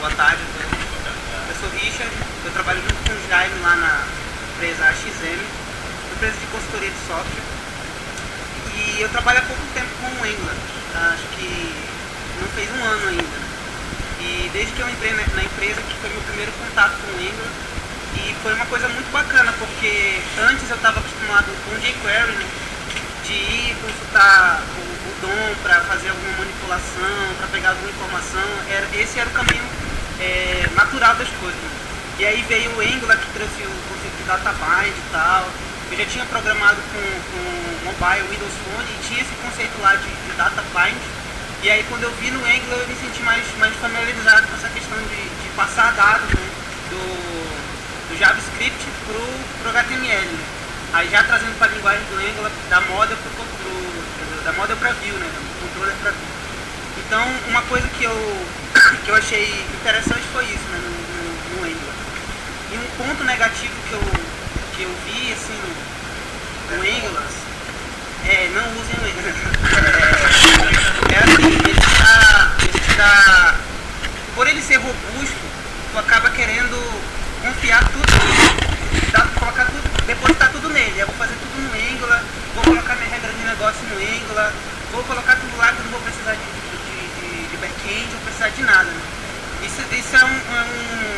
boa tarde a todos. Eu sou Richard, eu trabalho junto com o Jaime lá na empresa AXM, empresa de consultoria de software. E eu trabalho há pouco tempo com o Angular, acho que não fez um ano ainda. E desde que eu entrei na empresa, que foi meu primeiro contato com o Angular, e foi uma coisa muito bacana, porque antes eu estava acostumado com jQuery, né, de ir consultar o DOM para fazer alguma manipulação, para pegar alguma informação. Esse era o caminho natural das coisas. Né? E aí veio o Angular, que trouxe o conceito de data bind e tal. Eu já tinha programado com mobile, Windows Phone, e tinha esse conceito lá de data bind. E aí quando eu vi no Angular eu me senti mais familiarizado com essa questão de passar dados, né, do JavaScript pro HTML. Né? Aí já trazendo para a linguagem do Angular, da model para view, né, do controller para view. Então uma coisa que eu achei interessante foi isso, né, no Angular. E um ponto negativo que eu vi assim, no Angular, não usem o Angular. Assim, ele te dá, por ele ser robusto, tu acaba querendo confiar tudo, colocar tudo, depositar tudo nele. Eu vou fazer tudo no Angular, vou colocar minha regra de negócio no Angular, vou colocar tudo lá que eu não vou precisar de back-end, não vou precisar de nada. Né? Isso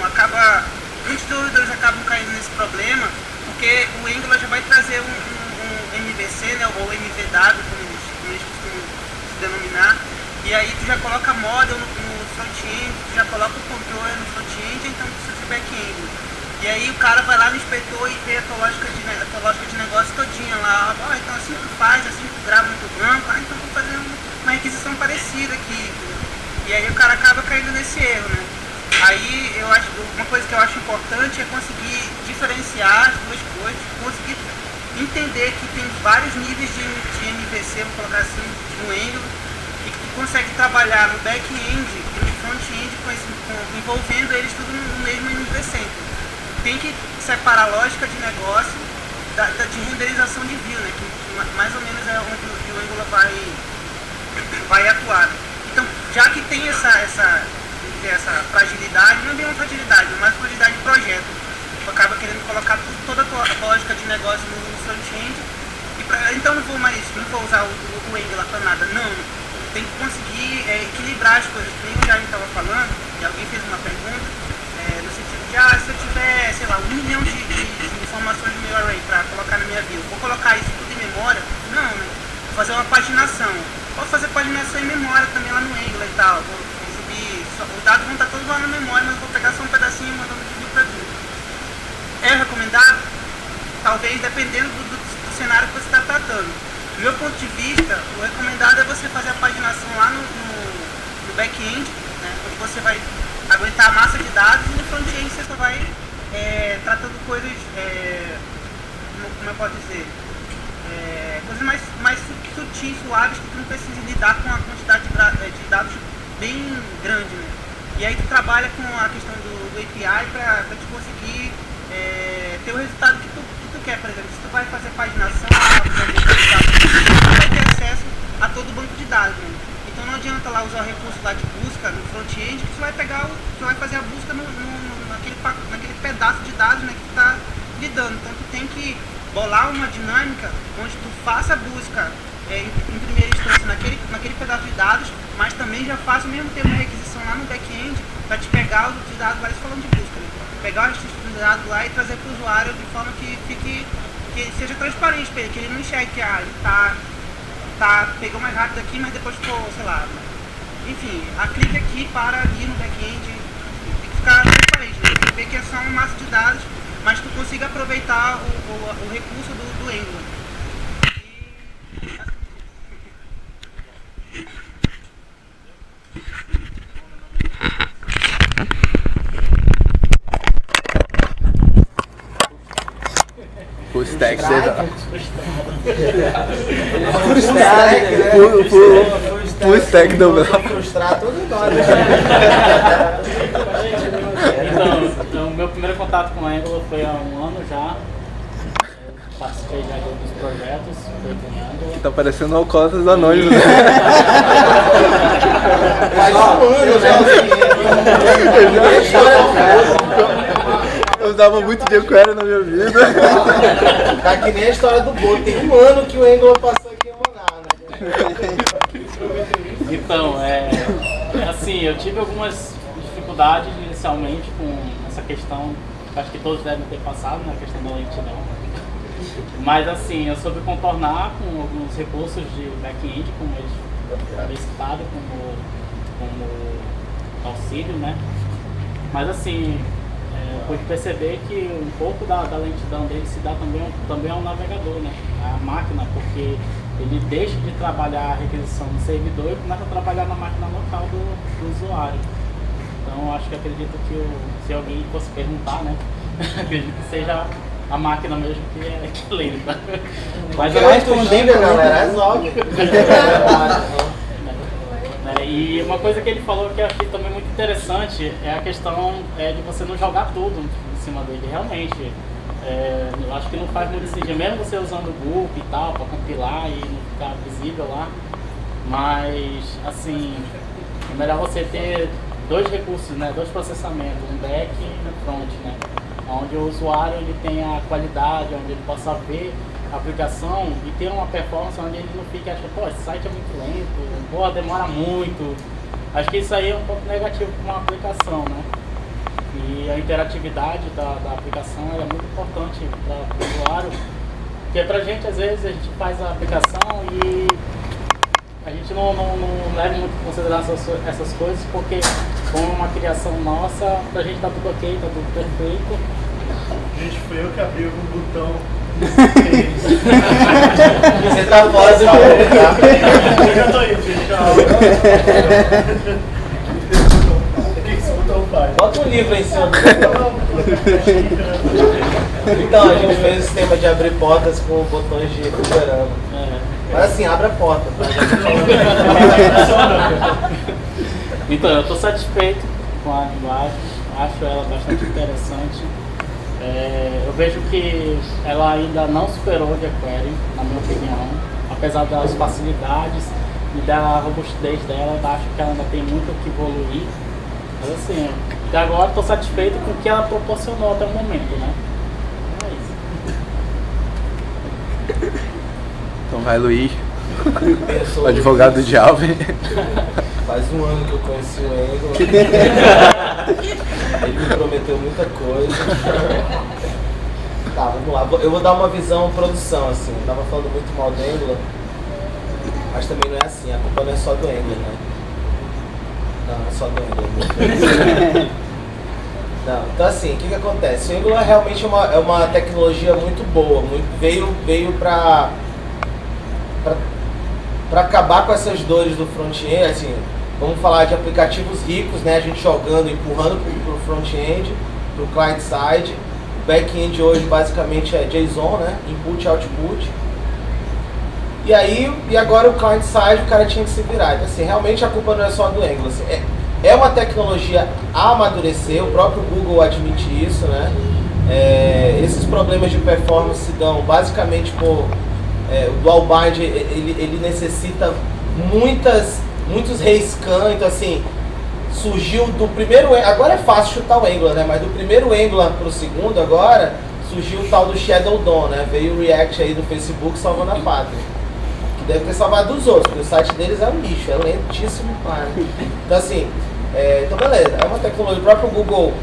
acaba, muitos desenvolvedores acabam caindo nesse problema, porque o Angular já vai trazer um MVC, né, ou MVW, como eles costumam se denominar, e aí tu já coloca model no front-end, tu já coloca o controller no front-end, então precisa de back-end. E aí o cara vai lá no inspetor e vê a tua lógica de negócio todinha lá, então assim tu faz, assim tu grava no teu banco, então vou fazer uma requisição parecida aqui. E aí o cara acaba caindo nesse erro, né? Aí eu acho, uma coisa que eu acho importante é conseguir diferenciar as duas coisas, conseguir entender que tem vários níveis de MVC, vou colocar assim, no Angular, e que tu consegue trabalhar no back-end e no front-end envolvendo eles tudo no mesmo MVC. Tem que separar a lógica de negócio de renderização de view, né? Que mais ou menos é onde o Angular vai atuar. Então, já que tem essa fragilidade, não é bem uma fragilidade, mas uma fragilidade de projeto. Tu acaba querendo colocar toda a tua lógica de negócio no front-end. Então não vou usar o Angular para nada. Não, tem que conseguir equilibrar as coisas. Como o Jaime estava falando, e alguém fez uma pergunta, no sentido de, se eu tiver, sei lá, 1 milhão de informações no meu array para colocar na minha view, vou colocar isso tudo em memória? Não, né? Vou fazer uma paginação. Posso fazer paginação em memória também lá no Angular e tal. Vou subir, os dados vão estar todos lá na memória, mas vou pegar só um pedacinho e mandando de view para view. É recomendado? Talvez, dependendo do cenário que você está tratando. Do meu ponto de vista, o recomendado é você fazer a paginação lá no back-end, né, onde você vai aguentar a massa de dados, e no front-end você só vai tratando coisas, como eu posso dizer, coisas mais sutis, suaves, que tu não precisa lidar com a quantidade de dados bem grande. Né? E aí tu trabalha com a questão do API para te conseguir ter o resultado que tu quer. Por exemplo, se tu vai fazer paginação, tu vai ter acesso a todo o banco de dados. Né? Então não adianta lá usar o recurso lá de busca no front-end, que tu vai fazer a busca naquele pedaço de dados, né, que tu está lidando. Então tu tem que bolar uma dinâmica onde tu faça a busca em primeira instância naquele pedaço de dados, mas também já faça ao mesmo tempo uma requisição lá no back-end para te pegar os dados lá, falando de busca, né? Pegar os dados lá e trazer para o usuário de forma que seja transparente para ele, que ele não enxergue que ele pegou mais rápido aqui, mas depois ficou, sei lá, enfim, clique aqui para ir no back-end, tem que ficar transparente, né? Tem que ver que é só uma massa de dados, mas tu consiga aproveitar o recurso do Angular. Full stack, full stack do Brau. Frustrar todo nós. Então, meu primeiro contato com o Angular foi há um ano já. Participei já de alguns projetos, foi com Angular. Tá parecendo Alcoólatras Anônimos, né? Eu já usava muito jQuery na minha vida. Tá que nem a história do Boto. Tem um ano que o Angular passou aqui em Manaus, né? Então, assim, eu tive algumas dificuldades inicialmente com essa questão, acho que todos devem ter passado, né, a questão da lentidão. Mas assim, eu soube contornar com alguns recursos de back-end, como eles havia citado, como auxílio, né? Mas assim, pude perceber que um pouco da lentidão dele se dá também ao navegador, né? A máquina, porque ele deixa de trabalhar a requisição no servidor e começa a trabalhar na máquina local do usuário. Então acho que acredito que se alguém fosse perguntar, né? Acredito que seja a máquina mesmo que lenta. Mas eu respondendo, galera, resolve. E uma coisa que ele falou que eu achei também muito interessante é a questão de você não jogar tudo em cima dele. Realmente, eu acho que não faz muito sentido, mesmo você usando o Google e tal, para compilar e não ficar visível lá. Mas, assim, é melhor você ter dois recursos, né, dois processamentos, um back e um front, né, onde o usuário ele tem a qualidade, onde ele possa ver a aplicação e ter uma performance onde ele não fique achando, pô, esse site é muito lento, pô, demora muito. Acho que isso aí é um ponto negativo para uma aplicação, né? E a interatividade da aplicação é muito importante para o usuário, porque pra gente, às vezes, a gente faz a aplicação e a gente não leva muito em consideração essas coisas, porque como uma criação nossa, pra gente tá tudo ok, tá tudo perfeito. Gente, foi eu que abri o botão. Você tá fora do jogo, tá? Eu já tô indo, gente. Tchau. O que esse botão faz? Bota um livro em cima do botão. Então, a gente fez o sistema de abrir portas com botões de fliperama. Mas assim, abre a porta. Tá? Então, eu estou satisfeito com a linguagem, acho ela bastante interessante. Eu vejo que ela ainda não superou o jQuery, na minha opinião, apesar das facilidades e da robustez dela, eu acho que ela ainda tem muito o que evoluir. Mas assim, até agora estou satisfeito com o que ela proporcionou até o momento, né? É isso. Então vai, Luiz, o advogado de Alvin. Faz um ano que eu conheci o Angular. Ele me prometeu muita coisa. Tá, vamos lá. Eu vou dar uma visão produção, assim. Eu tava falando muito mal do Angular, mas também não é assim. A culpa não é só do Angular, né? Não, não é só do Angular. Não, então assim, o que acontece? O Angular realmente é uma tecnologia muito boa. Veio para acabar com essas dores do front-end, assim, vamos falar de aplicativos ricos, né, a gente jogando, empurrando para o front-end, para o client-side. O back-end hoje basicamente é JSON, né, input e output. E agora o client-side o cara tinha que se virar. Então assim, realmente a culpa não é só do Angular. Assim, é uma tecnologia a amadurecer, o próprio Google admite isso, né. Esses problemas de performance se dão basicamente por... o dual bind ele necessita muitos rescan, então assim, surgiu do primeiro, agora é fácil chutar o Angular, né? Mas do primeiro Angular pro segundo agora, surgiu o tal do Shadow DOM, né? Veio o React aí do Facebook salvando a pátria. Que deve ter salvado dos outros, porque o site deles é um lixo, é lentíssimo, né? Então assim, então beleza, é uma tecnologia, o próprio Google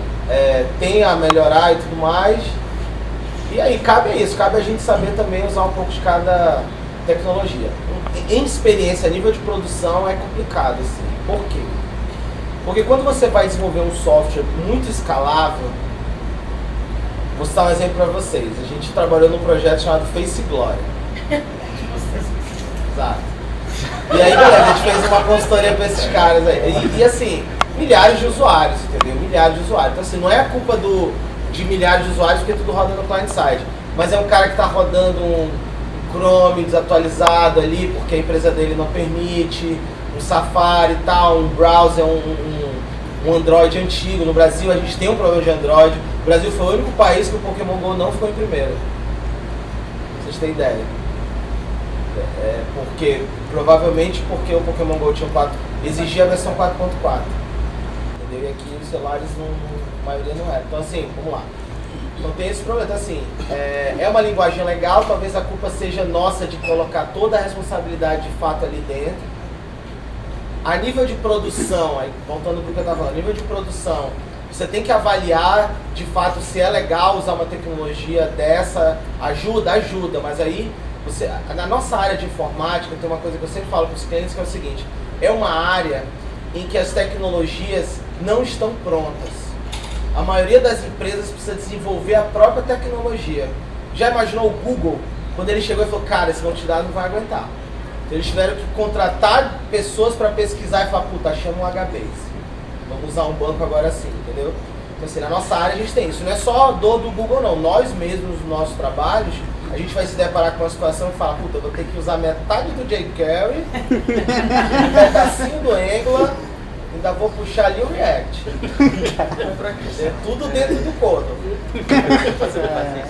tem a melhorar e tudo mais. E aí, cabe a gente saber também usar um pouco de cada tecnologia. Em experiência, a nível de produção, é complicado, assim. Por quê? Porque quando você vai desenvolver um software muito escalável, vou citar um exemplo para vocês. A gente trabalhou num projeto chamado Face Glory. Exato. E aí, galera, a gente fez uma consultoria para esses caras aí. E assim, milhares de usuários, entendeu? Milhares de usuários. Então assim, não é a culpa de milhares de usuários, porque tudo roda no client-side. Mas é um cara que está rodando um Chrome desatualizado ali, porque a empresa dele não permite, um Safari e tal, um browser, um Android antigo. No Brasil a gente tem um problema de Android. O Brasil foi o único país que o Pokémon GO não ficou em primeiro. Pra vocês terem ideia. Provavelmente porque o Pokémon GO exigia a versão 4.4. Entendeu? E aqui os celulares a maioria não era. Então assim, vamos lá. Então tem esse problema. Então, assim, é uma linguagem legal, talvez a culpa seja nossa de colocar toda a responsabilidade de fato ali dentro. A nível de produção, aí, voltando para o que eu estava falando, a nível de produção, você tem que avaliar de fato se é legal usar uma tecnologia dessa, ajuda, mas aí, na nossa área de informática, tem uma coisa que eu sempre falo para os clientes que é o seguinte, é uma área em que as tecnologias não estão prontas. A maioria das empresas precisa desenvolver a própria tecnologia. Já imaginou o Google, quando ele chegou e falou, cara, esse monte de dados não vai aguentar. Então eles tiveram que contratar pessoas para pesquisar e falar, puta, achamos um HBase. Vamos usar um banco agora sim, entendeu? Então assim, na nossa área a gente tem isso. Não é só dor do Google não. Nós mesmos, nos nossos trabalhos, a gente vai se deparar com uma situação e falar, puta, eu vou ter que usar metade do jQuery, um pedacinho do Angular, ainda vou puxar ali o React. É tudo dentro do código.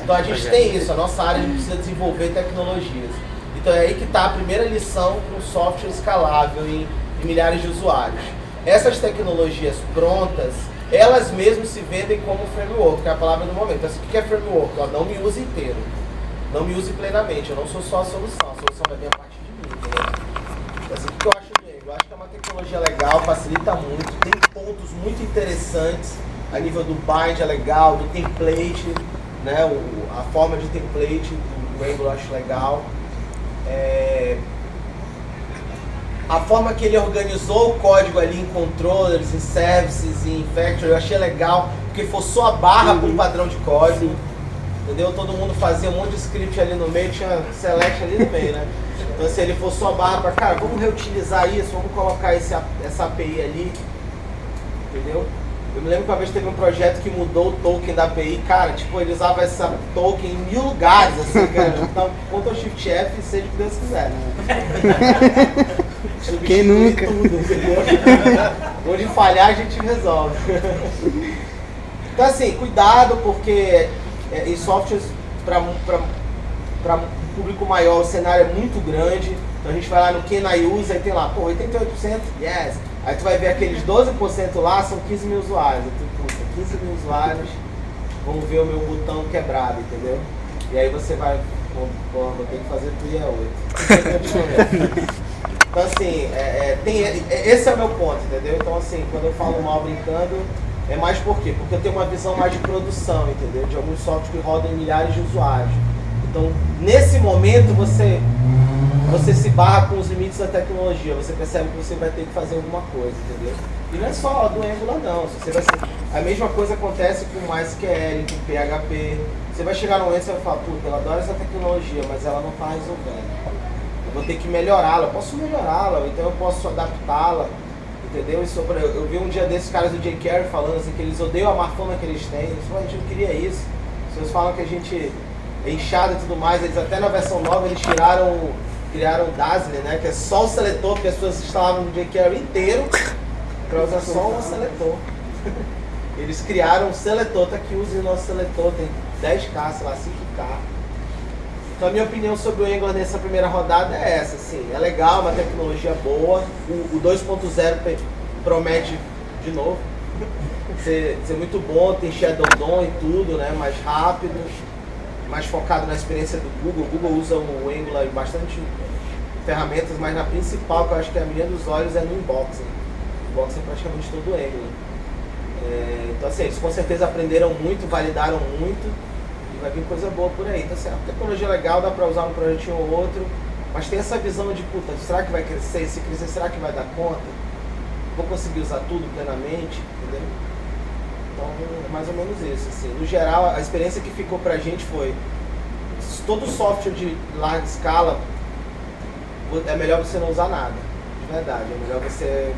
Então a gente tem isso, a nossa área a gente precisa desenvolver tecnologias. Então é aí que está a primeira lição para um software escalável em milhares de usuários. Essas tecnologias prontas, elas mesmas se vendem como framework, que é a palavra do momento. Então, assim, o que é framework? Ó, não me use inteiro, não me use plenamente, eu não sou só a solução vai vir a partir de mim. Entendeu? Então, assim, o que eu acho do Angular? Eu acho que é uma tecnologia legal, facilita muito, tem pontos muito interessantes, a nível do bind é legal, do template, né? A forma de template do Angular eu acho legal. A forma que ele organizou o código ali em controllers, em services, em factory, eu achei legal, porque forçou a barra para um padrão de código, entendeu? Todo mundo fazia um monte de script ali no meio, tinha select ali no meio, né? Então assim, ele forçou a barra para, cara, vamos reutilizar isso, vamos colocar essa API ali, entendeu? Eu me lembro que uma vez teve um projeto que mudou o token da API, cara, tipo, ele usava essa token em 1000 lugares, assim, cara. Então, Ctrl Shift F e seja o que Deus quiser. Quem nunca? Tudo, entendeu? Onde falhar a gente resolve. Então assim, cuidado, porque em softwares para um público maior o cenário é muito grande. Então a gente vai lá no Can I Use, aí tem lá, pô, 88%, yes. Aí tu vai ver aqueles 12% lá, são 15 mil usuários. Aí tu, puta, 15 mil usuários, vamos ver o meu botão quebrado, entendeu? E aí você vai, pô, vou ter que fazer tu e é 8. Então assim, esse é o meu ponto, entendeu? Então assim, quando eu falo mal brincando, é mais por quê? Porque eu tenho uma visão mais de produção, entendeu? De alguns softwares que rodam em milhares de usuários. Então, nesse momento, você se barra com os limites da tecnologia, você percebe que você vai ter que fazer alguma coisa, entendeu? E não é só do Angular não, a mesma coisa acontece com MySQL, com PHP. Você vai chegar no momento e você vai falar, puta, eu adoro essa tecnologia, mas ela não está resolvendo. Eu vou ter que melhorá-la, eu posso melhorá-la, então eu posso adaptá-la, entendeu? Eu vi um dia desses caras do jQuery falando assim, que eles odeiam a má fama que eles têm, a gente não queria isso. As pessoas falam que a gente é inchado e tudo mais, eles até na versão nova eles criaram o Dazzle, né? Que é só o seletor, que as pessoas instalavam no jQuery inteiro para usar só um seletor. Eles criaram um seletor, tá aqui, use o nosso seletor, tem 10K, sei lá, 5K. Então a minha opinião sobre o Angular nessa primeira rodada é essa, assim, é legal, uma tecnologia boa, o 2.0 promete, de novo, ser muito bom, tem Shadow DOM e tudo, né? Mais rápido, mais focado na experiência do Google. O Google usa o Angular em bastante ferramentas, mas na principal, que eu acho que é a minha dos olhos, é no Inboxing. O Inboxing é praticamente todo o Angular. Então assim, eles com certeza aprenderam muito, validaram muito, e vai vir coisa boa por aí. Então assim, a tecnologia é legal, dá pra usar um projetinho ou outro, mas tem essa visão de, puta, será que vai crescer? Se crescer, será que vai dar conta? Vou conseguir usar tudo plenamente, entendeu? Então, é mais ou menos isso, assim. No geral, a experiência que ficou pra gente foi, todo software de larga escala, é melhor você não usar nada, de verdade. É melhor você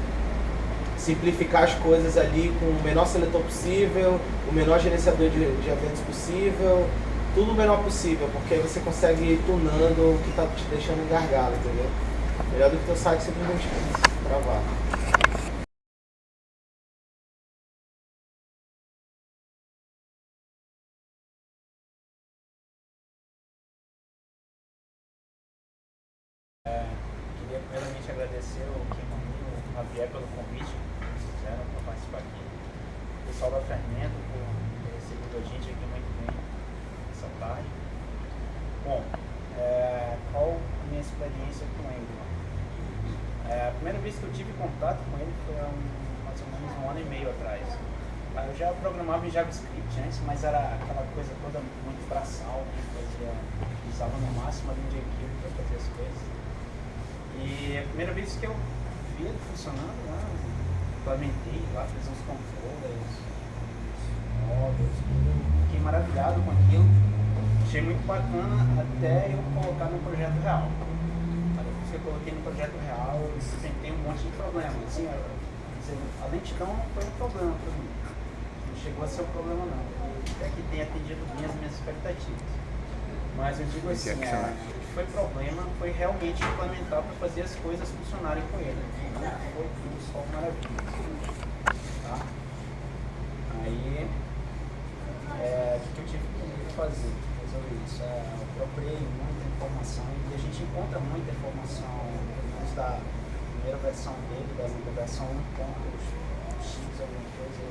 simplificar as coisas ali com o menor seletor possível, o menor gerenciador de eventos possível, tudo o menor possível, porque aí você consegue ir tunando o que está te deixando em gargalo, entendeu? Melhor do que teu site simplesmente travar. Queria primeiramente agradecer o Kimani e o Javier pelo convite que eles fizeram para participar aqui. O pessoal da Fermento por ter recebido a gente aqui muito bem essa tarde. Bom, qual a minha experiência com o Angular? A primeira vez que eu tive contato com ele foi há mais ou menos 1 ano e meio atrás. Eu já programava em JavaScript antes, mas era aquela coisa toda muito braçal, usava no máximo a linha de equipe para fazer as coisas. E a primeira vez que eu vi ele funcionando, implementei lá, fiz uns controllers, módulos, fiquei maravilhado com aquilo. Achei muito bacana até eu colocar no projeto real. Depois que eu coloquei no projeto real, eu enfrentei um monte de problemas. Assim, a lentidão não foi um problema para mim. Não chegou a ser um problema não. Até que tem atendido bem as minhas expectativas. Mas eu digo assim, o que foi problema foi realmente implementar para fazer as coisas funcionarem com ele. Não foi tudo só maravilha. Tá? Aí, o que eu tive que fazer? Resolver isso. Eu procurei muita informação e a gente encontra muita informação, pelo menos da primeira versão dele, da versão 1.x, alguma coisa. A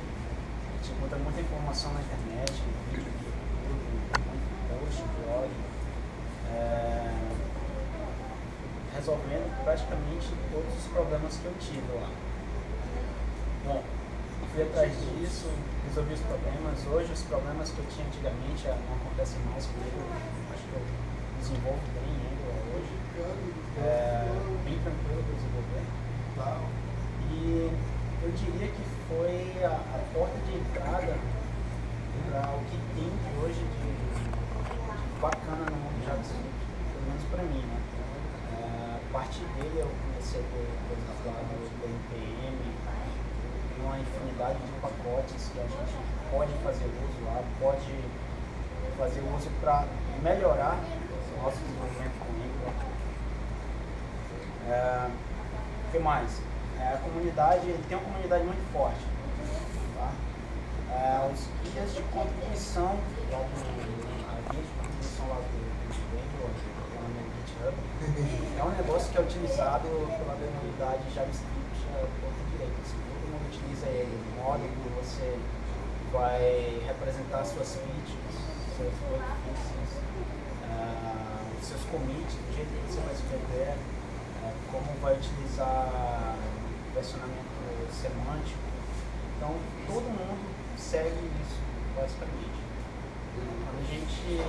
gente encontra muita informação na internet, vídeo, muito post, blog, resolvendo praticamente todos os problemas que eu tive lá. Bom, fui atrás disso, resolvi os problemas. Hoje os problemas que eu tinha antigamente não acontecem mais comigo. Acho que eu desenvolvo bem Angular hoje. Bem tranquilo de desenvolver. E eu diria que foi a porta de entrada para o que tem hoje de bacana no mundo de JavaScript, pelo menos para mim, né? A partir dele eu comecei a ver coisas lá do NPM, uma infinidade de pacotes que a gente pode fazer uso lá, pode fazer uso para melhorar o nosso desenvolvimento com Angular. O que mais? A comunidade, ele tem uma comunidade muito forte. Tá? Os guias de contribuição, a guia de contribuição lá do Angular, GitHub, é um negócio que é utilizado pela comunidade JavaScript por direito. Assim, todo mundo utiliza ele, o modo que você vai representar suas features, seus workflows, seus commits, do jeito que você vai escrever, como vai utilizar versionamento semântico. Então, todo mundo segue isso, basicamente. Quando a gente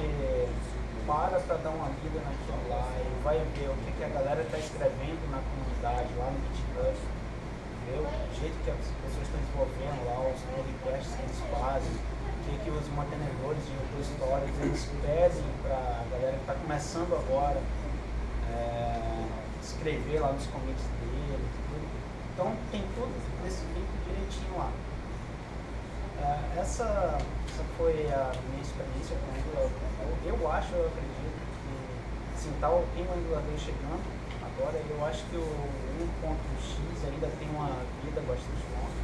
para dar uma lida naquilo lá e vai ver o que a galera está escrevendo na comunidade, lá no GitHub, ver o jeito que as pessoas estão desenvolvendo lá, os podcasts que eles fazem, o que os mantenedores de repositórios eles pedem para a galera que está começando agora escrever lá nos commits dele, tudo. Então tem tudo esse link direitinho lá. Essa foi a minha experiência com o Angular. Eu acredito que assim, tem o Angular 2 chegando agora, eu acho que o 1.x ainda tem uma vida bastante longa,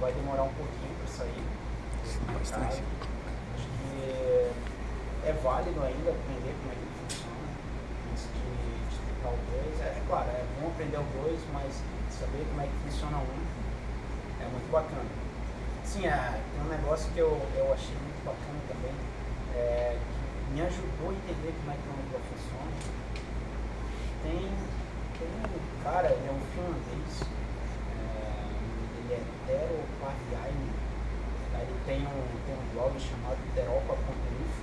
vai demorar um pouquinho para sair. Bastante. Acho que é válido ainda aprender como é que ele funciona antes de tentar o 2. É claro, é bom aprender o 2, mas saber como é que funciona o 1 é muito bacana. Sim, tem um negócio que eu achei muito bacana também, que me ajudou a entender como é que o Angular funciona. Tem um cara, ele é um finlandês, ele é Tero Parviainen, ele tem um blog chamado teropa.info.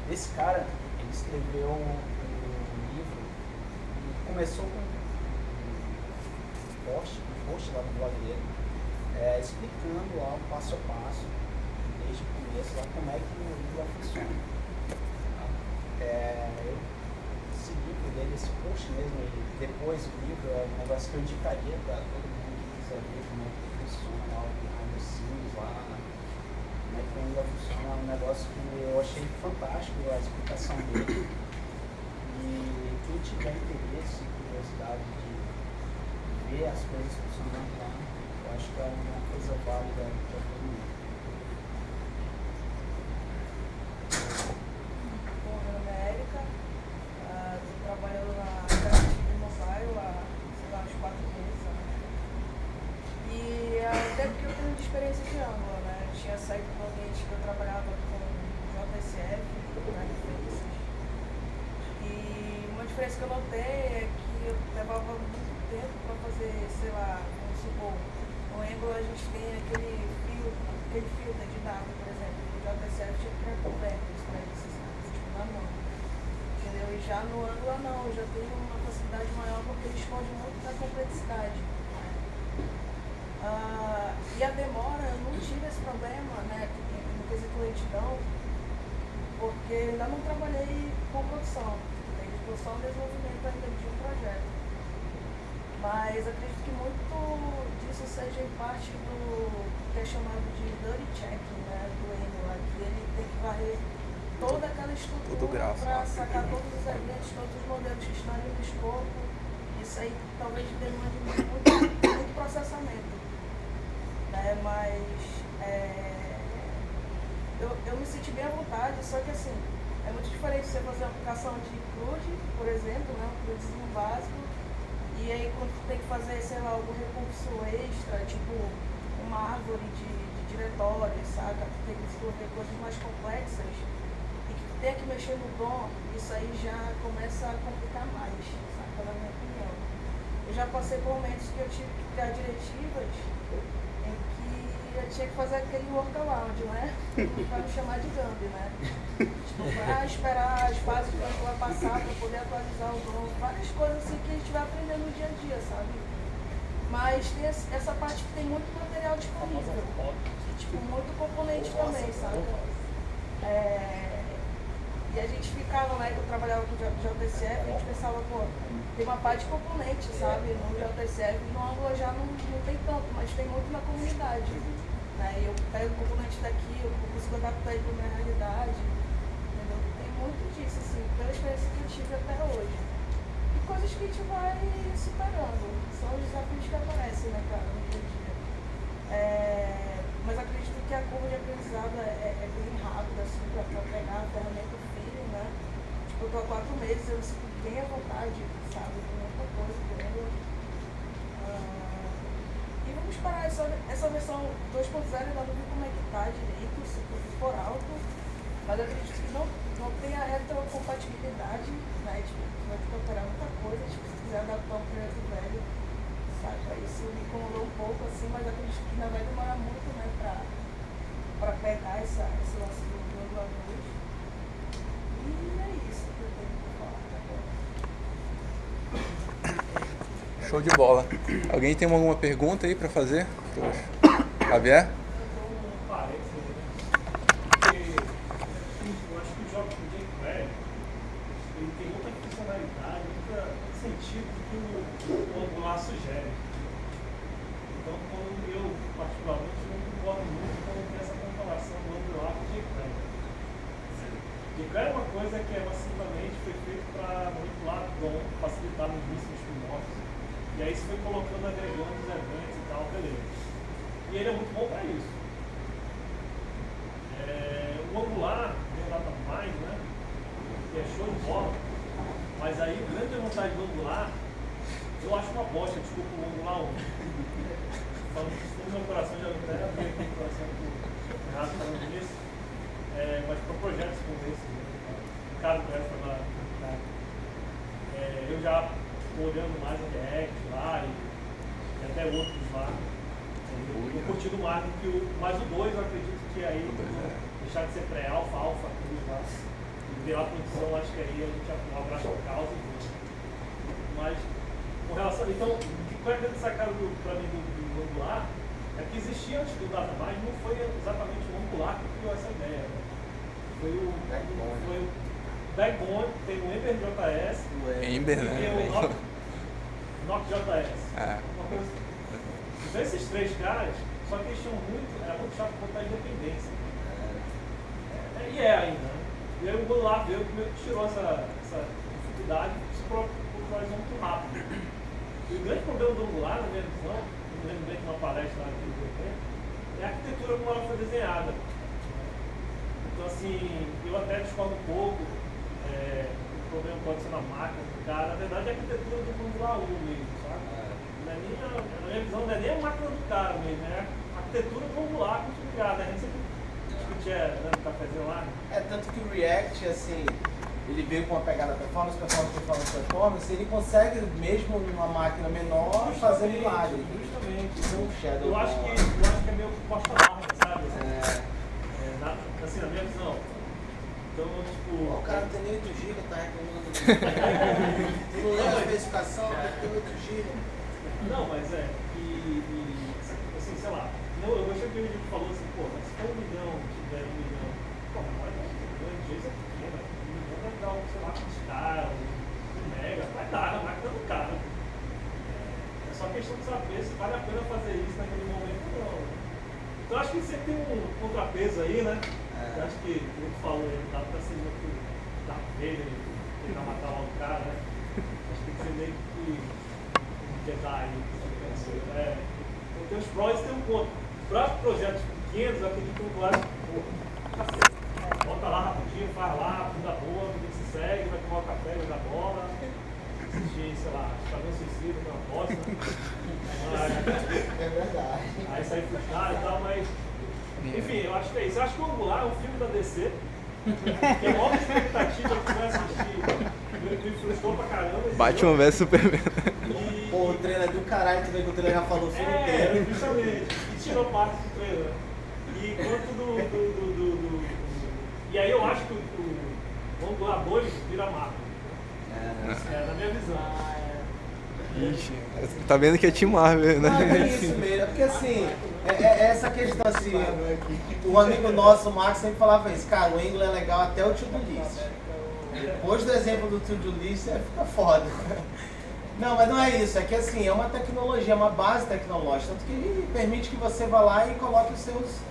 Esse cara, ele escreveu um livro, e começou com um post lá no blog dele, explicando lá o passo a passo, desde o começo, lá como é que o Angular funciona. Esse livro dele, esse post mesmo, e depois o livro é um negócio que eu indicaria para todo mundo que quiser ver como é que funciona lá, o behind the scenes lá, como é que o Angular funciona, é um negócio que eu achei fantástico a explicação dele. E quem tiver interesse e curiosidade de ver as coisas funcionando lá, eu acho que é uma coisa válida para todo mundo. Bom, meu nome é Érica, estou trabalhando na Interactive Mobile há, sei lá, uns 4 meses. E até porque eu tenho de experiência de Angular, né? tinha saído do ambiente que eu trabalhava com JSF, Faces. E uma diferença que eu notei é que eu levava muito tempo para fazer, sei lá, vamos supor, no Angular a gente tem aquele filtro de dado, por exemplo, no JSF tinha que criar converters para isso, sabe? Tipo, na mão. Entendeu? E já no Angular não, já tem uma facilidade maior porque ele esconde muito da complexidade. E a demora, eu não tive esse problema, né, no quesito lentidão, porque ainda não trabalhei com produção, estou só no desenvolvimento ainda de um projeto. Mas acredito que muito disso seja em parte do que é chamado de dirty checking, né, do Angular, que ele tem que varrer toda aquela estrutura para sacar todos os eventos, todos os modelos que estão ali no escopo. Isso aí talvez demande muito processamento. Mas eu me senti bem à vontade, só que assim, é muito diferente você fazer uma aplicação de CRUD, por exemplo, né, um CRUDzinho básico, e aí quando tu tem que fazer, sei lá, algum recurso extra, tipo uma árvore de diretórios, saca? Tu tem que desenvolver coisas mais complexas e que tu tem que mexer no DOM, isso aí já começa a complicar mais, saca? Na minha opinião. Eu já passei por momentos que eu tive que criar diretivas eu tinha que fazer aquele workaround, né? Para não chamar de Gambi, né? Tipo, para esperar as fases que vai passar para poder atualizar o DOM, várias coisas assim que a gente vai aprendendo no dia a dia, sabe? Mas tem essa parte que tem muito material disponível. E, tipo, muito componente também, sabe? E a gente ficava lá, eu trabalhava com o JSF, a gente pensava, pô, tem uma parte de componente, sabe? No JSF, no Angular já não tem tanto, mas tem muito na comunidade. Né? Eu pego o componente daqui, eu consigo adaptar ele para a minha realidade. Entendeu? Tem muito disso, assim, pela experiência que eu tive até hoje. E coisas que a gente vai superando. São os desafios que aparecem, né, cara, no dia a dia. Mas acredito que a curva de aprendizado é bem rápida, assim, para pegar a ferramenta feeling, né? Tipo, eu tô há 4 meses, eu me sinto bem à vontade, sabe? Com muita coisa, entendeu? E vamos parar essa versão 2.0, ainda não vi como é que tá direito, se for alto, mas eu acredito que não tem a retrocompatibilidade, né? Tipo, vai ter que alterar muita coisa, tipo, se quiser adaptar um projeto velho, sabe? Isso me incomodou um pouco, assim, mas eu acredito que ainda vai demorar muito, né, pra pegar esse lance do Angular 2. E é isso que eu tenho pra falar agora. Show de bola. Alguém tem alguma pergunta aí para fazer? Javier? Eu acho que o jQuery ele tem muita funcionalidade, muito sentido que o Angular sugere. Então, eu particularmente não concordo muito com essa comparação do Angular com o jQuery. jQuery é uma coisa que massivamente foi feito para manipular DOM, facilitar no início dos primórdios. E aí você foi colocando, agregando os eventos e tal, beleza. E ele é muito bom para isso. O Angular, tem o DataMind, né? Que é show de bola. Mas aí, grande vontade do Angular, eu acho uma bosta, desculpa o Angular 1. Falando isso no meu coração, já até abri aqui o coração errado falando disso. Mas para projetos como esse, o caso do resto da eu já olhando mais a React lá e até outros lá. Eu curtindo mais do que mas o 2 eu acredito que aí, deixar de ser pré-alfa, alfa, tudo lá, e virar produção, acho que aí a gente abraça a causa e tudo. Mas, com relação. Então, o que foi a grande sacada para mim do Angular é que existia antes do DataMind, não foi exatamente o Angular que criou essa ideia. Foi o Backbone, tem o Ember.js, Ember, né? tem o Node.js. Então esses 3 caras, só que eles tinham era muito chato botar independência. E ainda, né? E aí o Angular veio, tirou essa dificuldade e se popularizou muito rápido. E o grande problema do Angular, na minha visão, eu me lembro bem de uma palestra lá que eu tenho, é a arquitetura como ela foi desenhada. Então assim, eu até discordo um pouco, o problema pode ser na máquina do cara, na verdade é a arquitetura do Angular 1 mesmo, sabe? Na minha visão não é nem a máquina do cara mesmo, é a arquitetura com Angular muito criada. A gente sempre discutia no cafezinho lá. Tanto que o React, assim, ele veio com uma pegada performance, ele consegue, mesmo numa máquina menor, fazer milagre. Justamente. Isso é um shadow. Eu acho que é meio posta larga, sabe? Assim, na minha visão. Então, tipo... O cara não tem nem 8 GB, tá reclamando. Tu não lê a especificação, tem 8 GB. Não, mas assim, sei lá. Eu achei que o Henrique falou assim, pô, mas se for 1 milhão, tiver 1 milhão, pô, mas não é 1 milhão de vezes é pequeno, 1 milhão vai dar, sei lá, quantos caras, 1 mega, vai dar, a máquina não caro. É só questão de saber se vale a pena fazer isso naquele momento ou não. Então acho que sempre tem um contrapeso aí, né? Eu acho que o que falou, ele dá pra ser muito da velha, tentar matar logo o cara, né? Acho que tem que ser meio que um Jedi, né? Então tem os prós e tem um ponto. Para projetos pequenos, eu acredito que o Angular, bota lá rapidinho, faz lá, bunda boa, ninguém se segue, vai tomar um café, jogar bola, assistir, sei lá, Esquadrão Suicida, que é uma bosta. É verdade. Aí sair frustrado e tal, mas... Enfim, eu acho que é isso. Eu acho que o Angular é um filme da DC. Tem uma expectativa que vai assistir. Me frustrou pra caramba. Batman vs Superman. Pô, o trailer é do caralho, tu vê que o trailer já falou o filme inteiro. Justamente. E tirou parte do trailer. E quanto E aí eu acho que o Angular 2 vira Marvel. Na minha visão. Ixi, tá vendo que é Team Marvel, né? Não, é isso mesmo, é porque assim, essa questão assim, o amigo nosso, o Max, sempre falava isso, cara, o Angular é legal até o to-do list. Depois do exemplo do to-do list, fica foda. Não, mas não é isso, é que assim, é uma tecnologia, é uma base tecnológica, tanto que ele permite que você vá lá e coloque os seus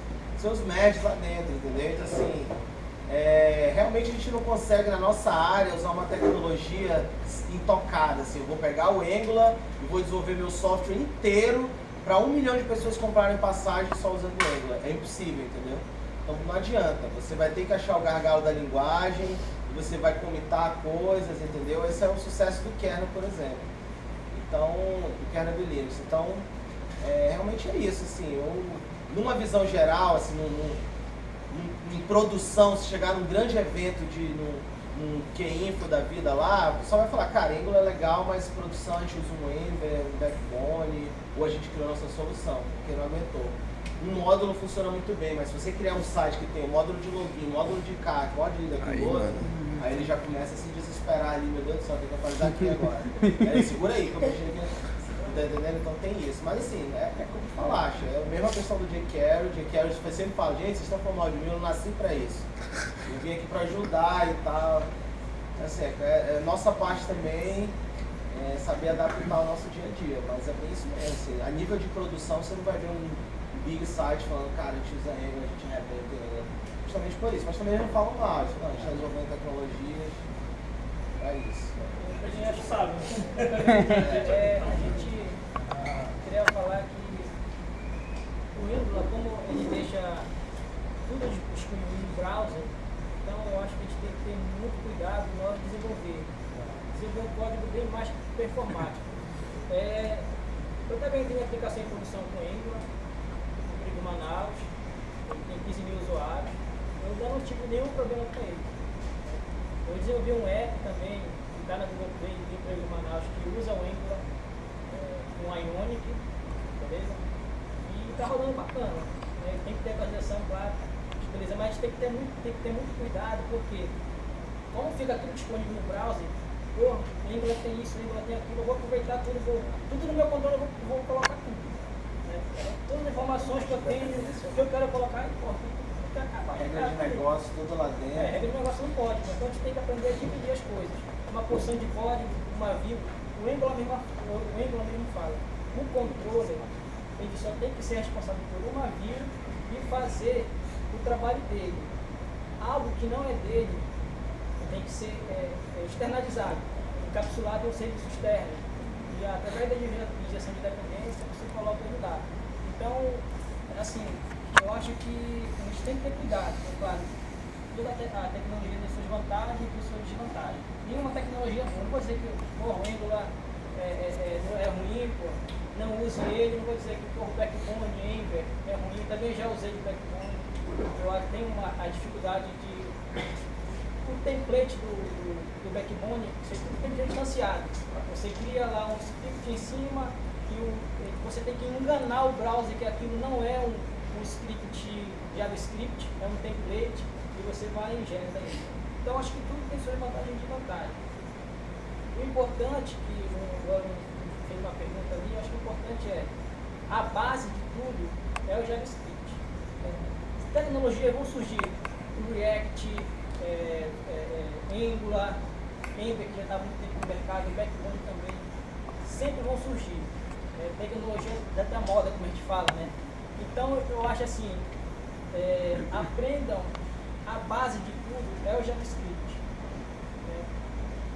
meshes lá dentro, entendeu? Então assim, realmente a gente não consegue na nossa área usar uma tecnologia intocada, assim, eu vou pegar o Angular e vou desenvolver meu software inteiro para 1 milhão de pessoas comprarem passagem só usando o Angular, é impossível, entendeu? Então não adianta, você vai ter que achar o gargalo da linguagem, você vai comitar coisas, entendeu? Esse é o sucesso do kernel, por exemplo. Então, do kernel de Linux. Então, realmente é isso, assim, numa visão geral, assim, em produção, se chegar num grande evento num QInfo da vida lá, o pessoal vai falar, cara, Angular é legal, mas produção a gente usa um Ember, um Backbone, ou a gente criou nossa solução, porque não aguentou. Um módulo funciona muito bem, mas se você criar um site que tem um módulo de login, módulo de CAC, módulo daquilo outro, aí ele já começa a se desesperar ali, meu Deus do céu, tem que atualizar aqui agora. Aí segura aí, que eu mexi aqui. Tá entendendo? Então tem isso. Mas assim, como tu falaste, é a mesma questão do jQuery. O jQuery sempre fala, gente, vocês estão falando mal de mim, eu não nasci pra isso. Eu vim aqui pra ajudar e tal. Assim, nossa parte também é saber adaptar o nosso dia a dia, mas é bem isso mesmo. Assim, a nível de produção, você não vai ver um big site falando, cara, a gente usa Angular, a gente rebenta, justamente por isso. Mas também eles não falam mal, não, a gente está desenvolvendo tecnologias, é isso. A gente sabe. A gente queria falar que o Angular, como ele deixa tudo disponível no browser, então eu acho que a gente tem que ter muito cuidado na hora de desenvolver um código bem mais performático. Eu também tenho aplicação em produção com Angular, no Manaus, ele tem 15 mil usuários, eu ainda não tive nenhum problema com ele. Eu desenvolvi um app também, que está na Google Play, do Emprego Manaus, que usa o Angular com Ionic, beleza? E está rodando bacana. Tem que ter a atualização, claro, beleza? Mas tem que ter muito cuidado, porque como fica tudo disponível no browser, o Angular tem isso, o Angular tem aquilo, eu vou aproveitar tudo, tudo no meu controle eu vou colocar tudo. Todas as informações que eu tenho, que eu quero colocar, tem que acabar. Regra de negócio, tudo lá dentro. Regra de negócio não pode, então a gente tem que aprender a dividir as coisas. Uma porção de código, uma vírgula. O Angular mesmo fala. O controller, ele só tem que ser responsável por uma vírgula e fazer o trabalho dele. Algo que não é dele tem que ser externalizado, encapsulado em um serviço externo. E através da injeção de dependência, você coloca ele lá. Então, assim, eu acho que a gente tem que ter cuidado, claro. Toda a tecnologia tem suas vantagens e suas desvantagens. Nenhuma tecnologia, não vou dizer que o Angular é ruim, pô, não use ele, não vou dizer que o Backbone, Ember é ruim, também já usei o Backbone, eu tenho a dificuldade de... O template do Backbone, você tem que ser distanciado. Você cria lá um script em cima e você tem que enganar o browser que aquilo não é um script JavaScript, é um template e você vai e injeta ele. Então acho que tudo tem suas vantagens e desvantagens. O importante, que o aluno fez uma pergunta ali, eu acho que o importante é a base de tudo é o JavaScript. Tecnologias vão surgir, o React, Angular, Ember, que já está há muito tempo no mercado, e Backbone também, sempre vão surgir. Tecnologia da moda, como a gente fala, né? Então eu acho assim, aprendam a base de tudo é o JavaScript.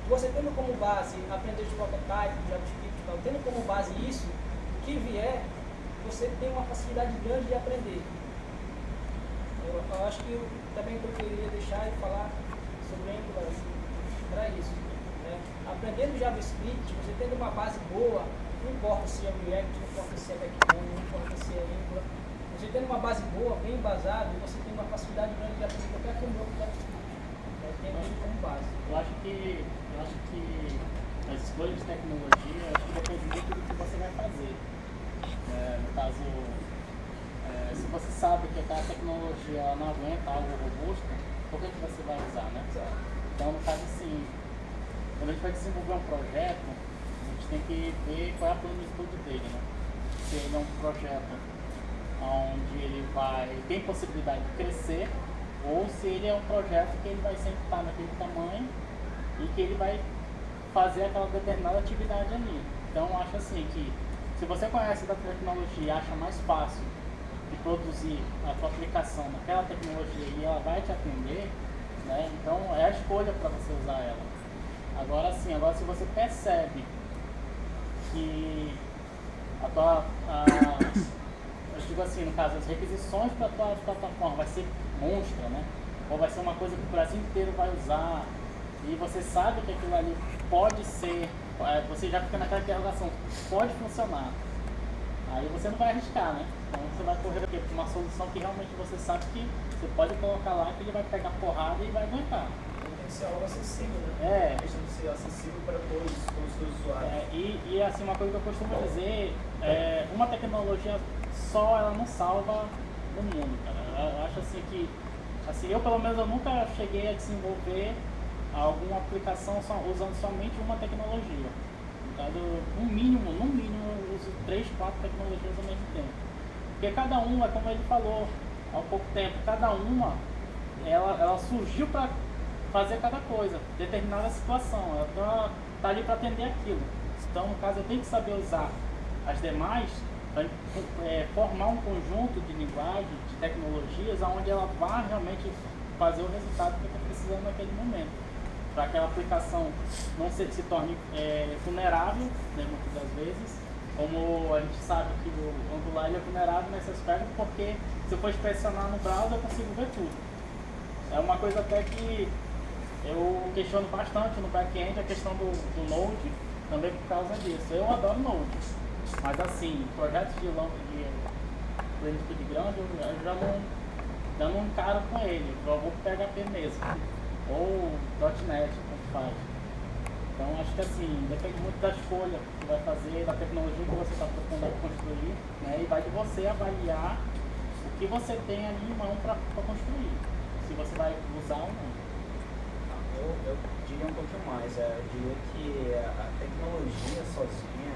Você tendo como base aprender de prototype, JavaScript, tendo como base isso, o que vier, você tem uma facilidade grande de aprender. Eu acho que também o que eu queria deixar e falar sobre Angular era isso. Aprendendo JavaScript, você tendo uma base boa, não importa se é React, não importa se é Backbone, não importa se é Angular, você tendo uma base boa, bem embasada, você tem uma facilidade grande de aprender qualquer framework de JavaScript. Tem ele como base. Eu acho que as escolhas de tecnologia, acho que depende muito do que você vai fazer. No caso, se você sabe que aquela tecnologia não aguenta algo robusto, por que você vai usar, né? Então, no caso, assim, quando a gente vai desenvolver um projeto, a gente tem que ver qual é a plenitude dele, né? Se ele é um projeto onde ele tem possibilidade de crescer, ou se ele é um projeto que ele vai sempre estar naquele tamanho e que ele vai fazer aquela determinada atividade ali. Então, eu acho assim que se você conhece da tecnologia e acha mais fácil de produzir a sua aplicação naquela tecnologia e ela vai te atender, né? Então é a escolha para você usar ela. Agora sim, se você percebe que eu digo assim, no caso, as requisições para a tua plataforma vai ser monstra, né? Ou vai ser uma coisa que o Brasil inteiro vai usar e você sabe que aquilo ali pode ser, você já fica naquela interrogação, pode funcionar. Aí você não vai arriscar, né? Então você vai correr para uma solução que realmente você sabe que você pode colocar lá que ele vai pegar porrada e vai aguentar. Tem que ser algo acessível, né? A questão de ser acessível para todos os usuários. E assim, uma coisa que eu costumo dizer, uma tecnologia só ela não salva o mundo, cara. Eu acho assim que, eu pelo menos eu nunca cheguei a desenvolver alguma aplicação usando somente uma tecnologia. Então, no mínimo, eu uso 3, 4 tecnologias ao mesmo tempo. Porque cada uma, como ele falou há pouco tempo, cada uma, ela surgiu para fazer cada coisa, determinada situação. Ela está ali para atender aquilo. Então, no caso, eu tenho que saber usar as demais para formar um conjunto de linguagem, de tecnologias, onde ela vai realmente fazer o resultado que eu estou precisando naquele momento. Para que aquela aplicação não se torne vulnerável, né, muitas das vezes. Como a gente sabe que o Angular é vulnerável nesse aspecto, porque se eu for inspecionar no browser eu consigo ver tudo. É uma coisa até que eu questiono bastante no back-end, a questão do Node, também por causa disso. Eu adoro Node, mas assim, projetos de plenitude grande eu já não encaro com ele, eu vou pro PHP mesmo, ou .NET, como faz. Então acho que assim, depende muito da escolha que você vai fazer, da tecnologia que você está procurando construir, né? E vai de você avaliar o que você tem ali em mão para construir, se você vai usar ou não. Eu diria um pouquinho mais, eu diria que a tecnologia sozinha,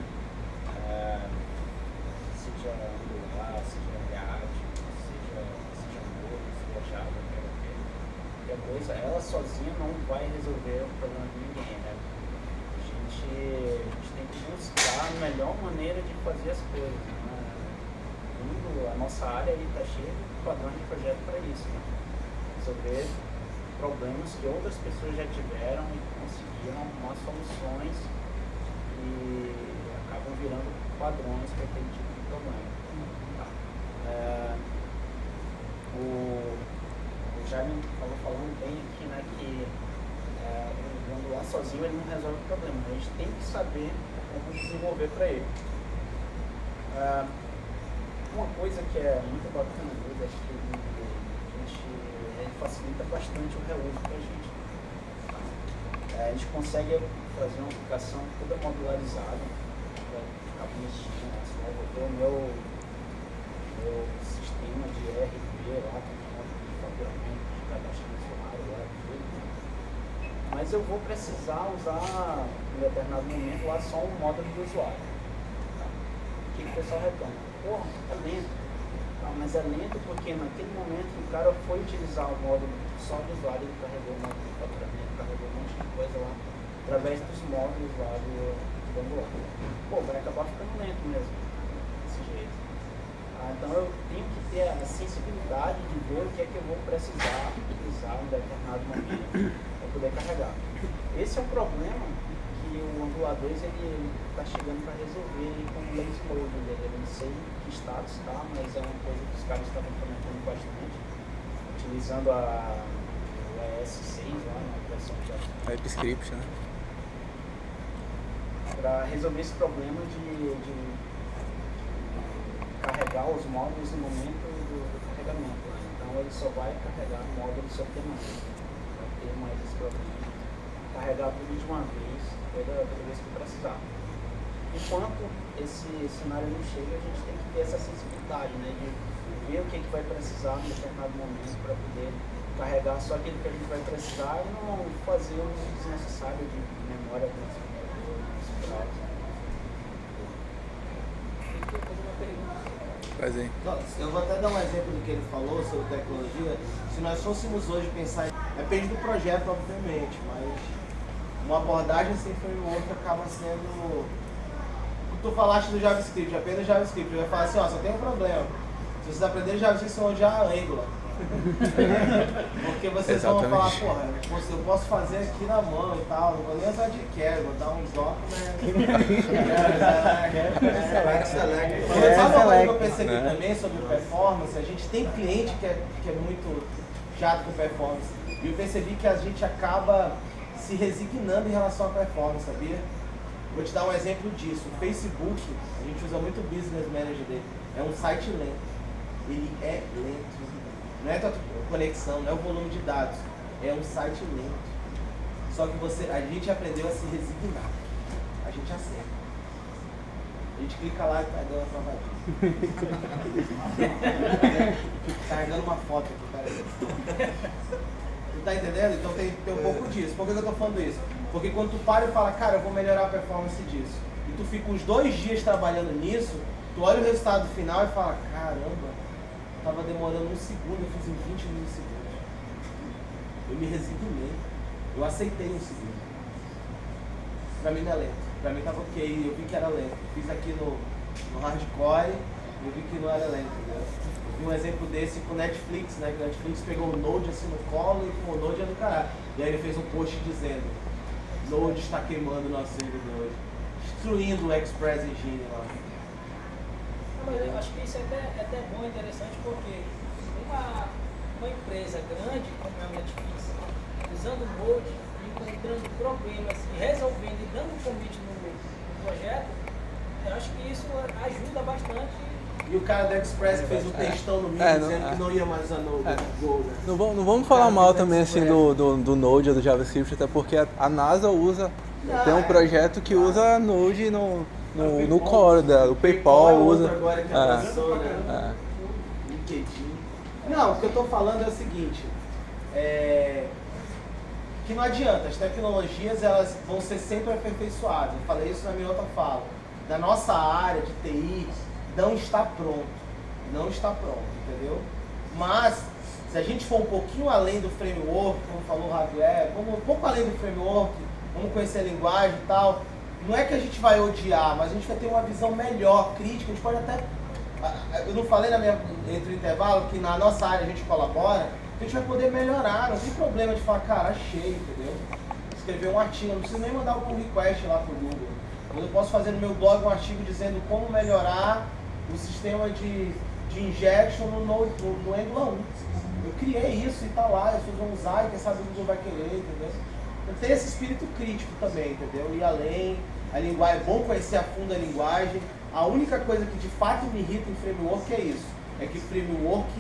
seja Angular, seja React, seja Node, seja Java, qualquer coisa, ela sozinha não vai resolver o problema de ninguém, né? A gente tem que buscar a melhor maneira de fazer as coisas, né? A nossa área está cheia de padrões de projeto para isso, né? Resolver problemas que outras pessoas já tiveram e conseguiram umas soluções e acabam virando padrões para aquele tipo de problema. O Jaime falou falando bem aqui, né, que o Angular sozinho ele não resolve o problema. A gente tem que saber como desenvolver para ele. Uma coisa que é muito bacana dele, acho que ele facilita bastante o reuso para a gente. A gente consegue fazer uma aplicação toda modularizada, vai ficar bonitinho, assim, eu vou ter o meu sistema de ERP lá, com conta de faturamento, de cadastro de usuário lá, tudo. Mas eu vou precisar usar, em determinado momento, lá só um módulo de usuário. Tá? O que o pessoal reclama? Porra, é lento. Ah, mas é lento porque naquele momento o cara foi utilizar o módulo só de usuário, ele carregou o módulo de faturamento, carregou um monte de coisa lá, através dos módulos lá do Angular. Pô, vai acabar ficando lento mesmo, desse jeito. Então eu tenho que ter a sensibilidade de ver o que é que eu vou precisar utilizar em determinado momento para poder carregar. Esse é o problema que o Angular 2 está chegando para resolver com o lazy load dele. Eu não sei que status está, mas é uma coisa que os caras estavam comentando bastante, utilizando o ES6 lá na versão de TypeScript, né? Para resolver esse problema de carregar os módulos no momento do carregamento. Então ele só vai carregar o módulo subtemante. Vai ter mais esse problema de carregar tudo de uma vez, toda vez que precisar. Enquanto esse cenário não chega, a gente tem que ter essa sensibilidade, né, de ver o que vai precisar em determinado momento para poder carregar só aquilo que a gente vai precisar e não fazer o desnecessário de memória transformador, esporádico. Eu vou até dar um exemplo do que ele falou sobre tecnologia. Se nós fôssemos hoje pensar, depende do projeto, obviamente, mas uma abordagem sem framework acaba sendo... Tu falaste do JavaScript, apenas JavaScript. Eu ia falar assim, ó, só tem um problema. Se vocês aprenderem JavaScript, vocês vão odiar Angular. Porque vocês vão falar, porra, eu posso fazer aqui na mão e tal, não vou nem usar de quero, vou dar uns documents. Mas sabe uma coisa que eu percebi também sobre performance? A gente tem cliente que é muito chato com performance. E eu percebi que a gente acaba se resignando em relação à performance, sabia? Vou te dar um exemplo disso. O Facebook, a gente usa muito o Business Manager dele. É um site lento. Ele é lento. Não é a conexão, não é o volume de dados. É um site lento. Só que a gente aprendeu a se resignar. A gente aceita. A gente clica lá e tá dando uma travadinha. Carregando uma foto aqui, peraí. Tá entendendo? Então tem um pouco disso. Por que eu tô falando isso? Porque quando tu para e fala, cara, eu vou melhorar a performance disso, e tu fica uns 2 dias trabalhando nisso, tu olha o resultado final e fala, caramba, tava demorando 1 segundo, eu fiz em 20 milissegundos. Eu me resignei. Eu aceitei 1 segundo. Pra mim não é lento. Pra mim tava ok, eu vi que era lento. Fiz aqui no hardcore e eu vi que não era lento, entendeu? Um exemplo desse com o Netflix, né? Que o Netflix pegou o Node assim no colo e com o Node é do caralho. E aí ele fez um post dizendo, Node está queimando nosso servidor, destruindo o Express Engine lá. Não, mas eu acho que isso é até bom e interessante porque uma empresa grande como é a Netflix, usando o Node, encontrando problemas e resolvendo e dando commit no projeto, eu acho que isso ajuda bastante. E o cara da Express que fez um textão no meio dizendo que não ia mais usar Node. Não vamos falar mal também assim do Node ou do JavaScript, até porque a NASA usa, tem um projeto que usa Node no core dela, o PayPal usa. Agora que avançou, né? LinkedIn. Não, o que eu tô falando é o seguinte, que não adianta, as tecnologias elas vão ser sempre aperfeiçoadas. Eu falei isso na minha outra fala. Da nossa área de TI, não está pronto, entendeu? Mas, se a gente for um pouquinho além do framework, como falou o hardware, um pouco além do framework, vamos conhecer a linguagem e tal, não é que a gente vai odiar, mas a gente vai ter uma visão melhor, crítica, a gente pode até... Eu não falei entre o intervalo que na nossa área a gente colabora, a gente vai poder melhorar, não tem problema de falar, cara, achei, entendeu? Escrever um artigo, eu não preciso nem mandar o pull request lá pro Google. Eu posso fazer no meu blog um artigo dizendo como melhorar o sistema de injection no Angular 1. Eu criei isso e tá lá, as pessoas vão usar e quem sabe o Google vai querer, entendeu? Então tem esse espírito crítico também, entendeu? Ir além, a linguagem, é bom conhecer a fundo a linguagem. A única coisa que de fato me irrita em framework é isso, é que framework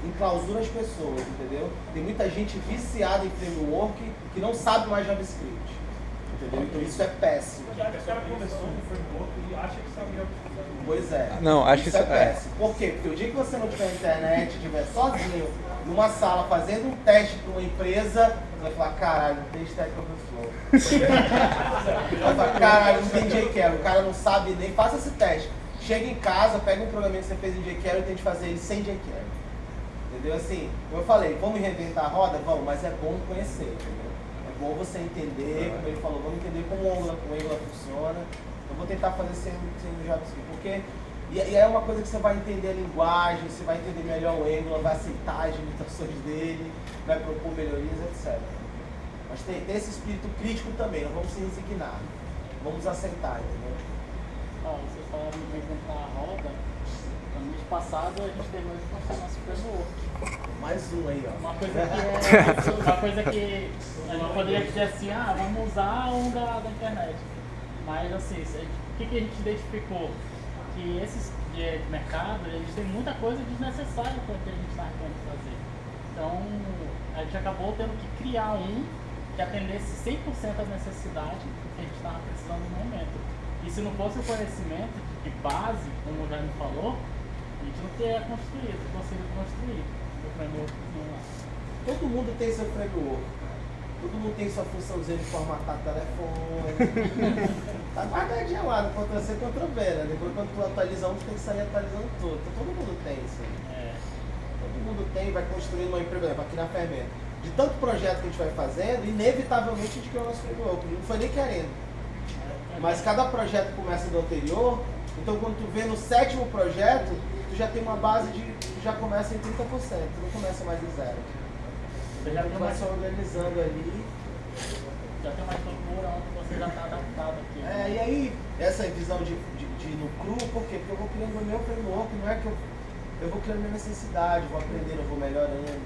enclausura as pessoas, entendeu? Tem muita gente viciada em framework que não sabe mais JavaScript, entendeu? Então isso é péssimo. O cara começou no framework e acha que sabe JavaScript. Pois é. Não, acho isso é péssimo. Por quê? Porque o dia que você não tiver internet, estiver sozinho numa sala fazendo um teste para uma empresa, você vai falar, caralho, não tem Stack Overflow. Vai falar, caralho, não tem jQuery, o cara não sabe nem, faça esse teste. Chega em casa, pega um programinha que você fez em jQuery e tente fazer ele sem jQuery. Entendeu? Assim, como eu falei, vamos reinventar a roda? Vamos, mas é bom conhecer, entendeu? É bom você entender, como ele falou, vamos entender como o Angular funciona. Eu vou tentar fazer sem o JavaScript, porque e é uma coisa que você vai entender a linguagem, você vai entender melhor o Angular, vai aceitar as limitações dele, vai propor melhorias, etc. Mas tem esse espírito crítico também, não vamos se resignar, vamos aceitar, entendeu? Vocês falaram de reinventar a roda. No mês passado a gente terminou de construir nosso framework. Mais um aí, ó. Uma coisa que a gente poderia dizer assim, vamos usar um da internet. Mas assim, o que a gente identificou? Que esses de mercado, eles têm muita coisa desnecessária para o que a gente está tentando fazer. Então, a gente acabou tendo que criar um que atendesse 100% às necessidades que a gente estava precisando no momento. E se não fosse o conhecimento de base, como o Jaime falou, a gente não teria construído, conseguido construir o framework. Todo mundo tem seu framework. Todo mundo tem sua funçãozinha de formatar telefone. Tá guardadinha lá no Ctrl-C, Ctrl-V, né? Depois quando tu atualiza um, tu tem que sair atualizando tudo. Então todo mundo tem isso aí. Todo mundo tem, vai construindo uma empresa, por exemplo, aqui na Fermenta. De tanto projeto que a gente vai fazendo, inevitavelmente a gente criou o nosso framework. Não foi nem querendo. Mas cada projeto começa do anterior, então quando tu vê no 7º projeto, tu já tem uma base tu já começa em 30%, tu não começa mais do zero. Você já vai se organizando ali. Já tem uma estrutura onde você já está adaptado aqui. E aí, essa visão de ir no cru, por quê? Porque eu vou criando o meu framework, não é que eu vou criando minha necessidade, vou aprendendo, eu vou melhorando.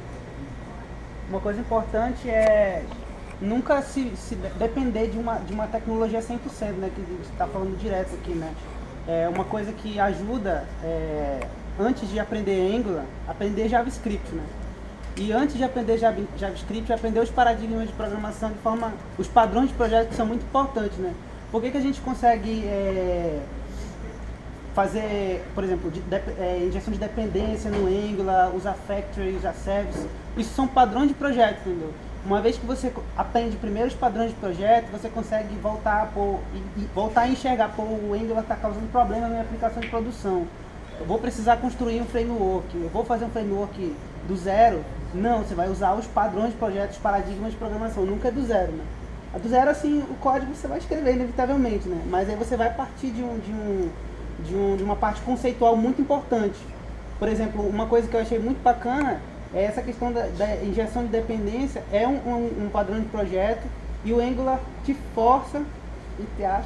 Uma coisa importante é nunca se depender de uma tecnologia 100%, né, que a gente está falando direto aqui, né. É uma coisa que ajuda, antes de aprender Angular, aprender JavaScript, né. E antes de aprender JavaScript, aprender os paradigmas de programação de forma, os padrões de projeto que são muito importantes, né. Por que a gente consegue fazer, por exemplo, injeção de dependência no Angular, usar factory, usar service? Isso são padrões de projeto, entendeu? Uma vez que você aprende primeiro os padrões de projeto, você consegue voltar a enxergar, o Angular está causando problema na minha aplicação de produção. Eu vou precisar construir um framework, eu vou fazer um framework do zero. Não, você vai usar os padrões de projeto, os paradigmas de programação, nunca é do zero, né? A do zero, assim, o código você vai escrever inevitavelmente, né? Mas aí você vai partir de uma parte conceitual muito importante. Por exemplo, uma coisa que eu achei muito bacana é essa questão da injeção de dependência, é um padrão de projeto, e o Angular te força,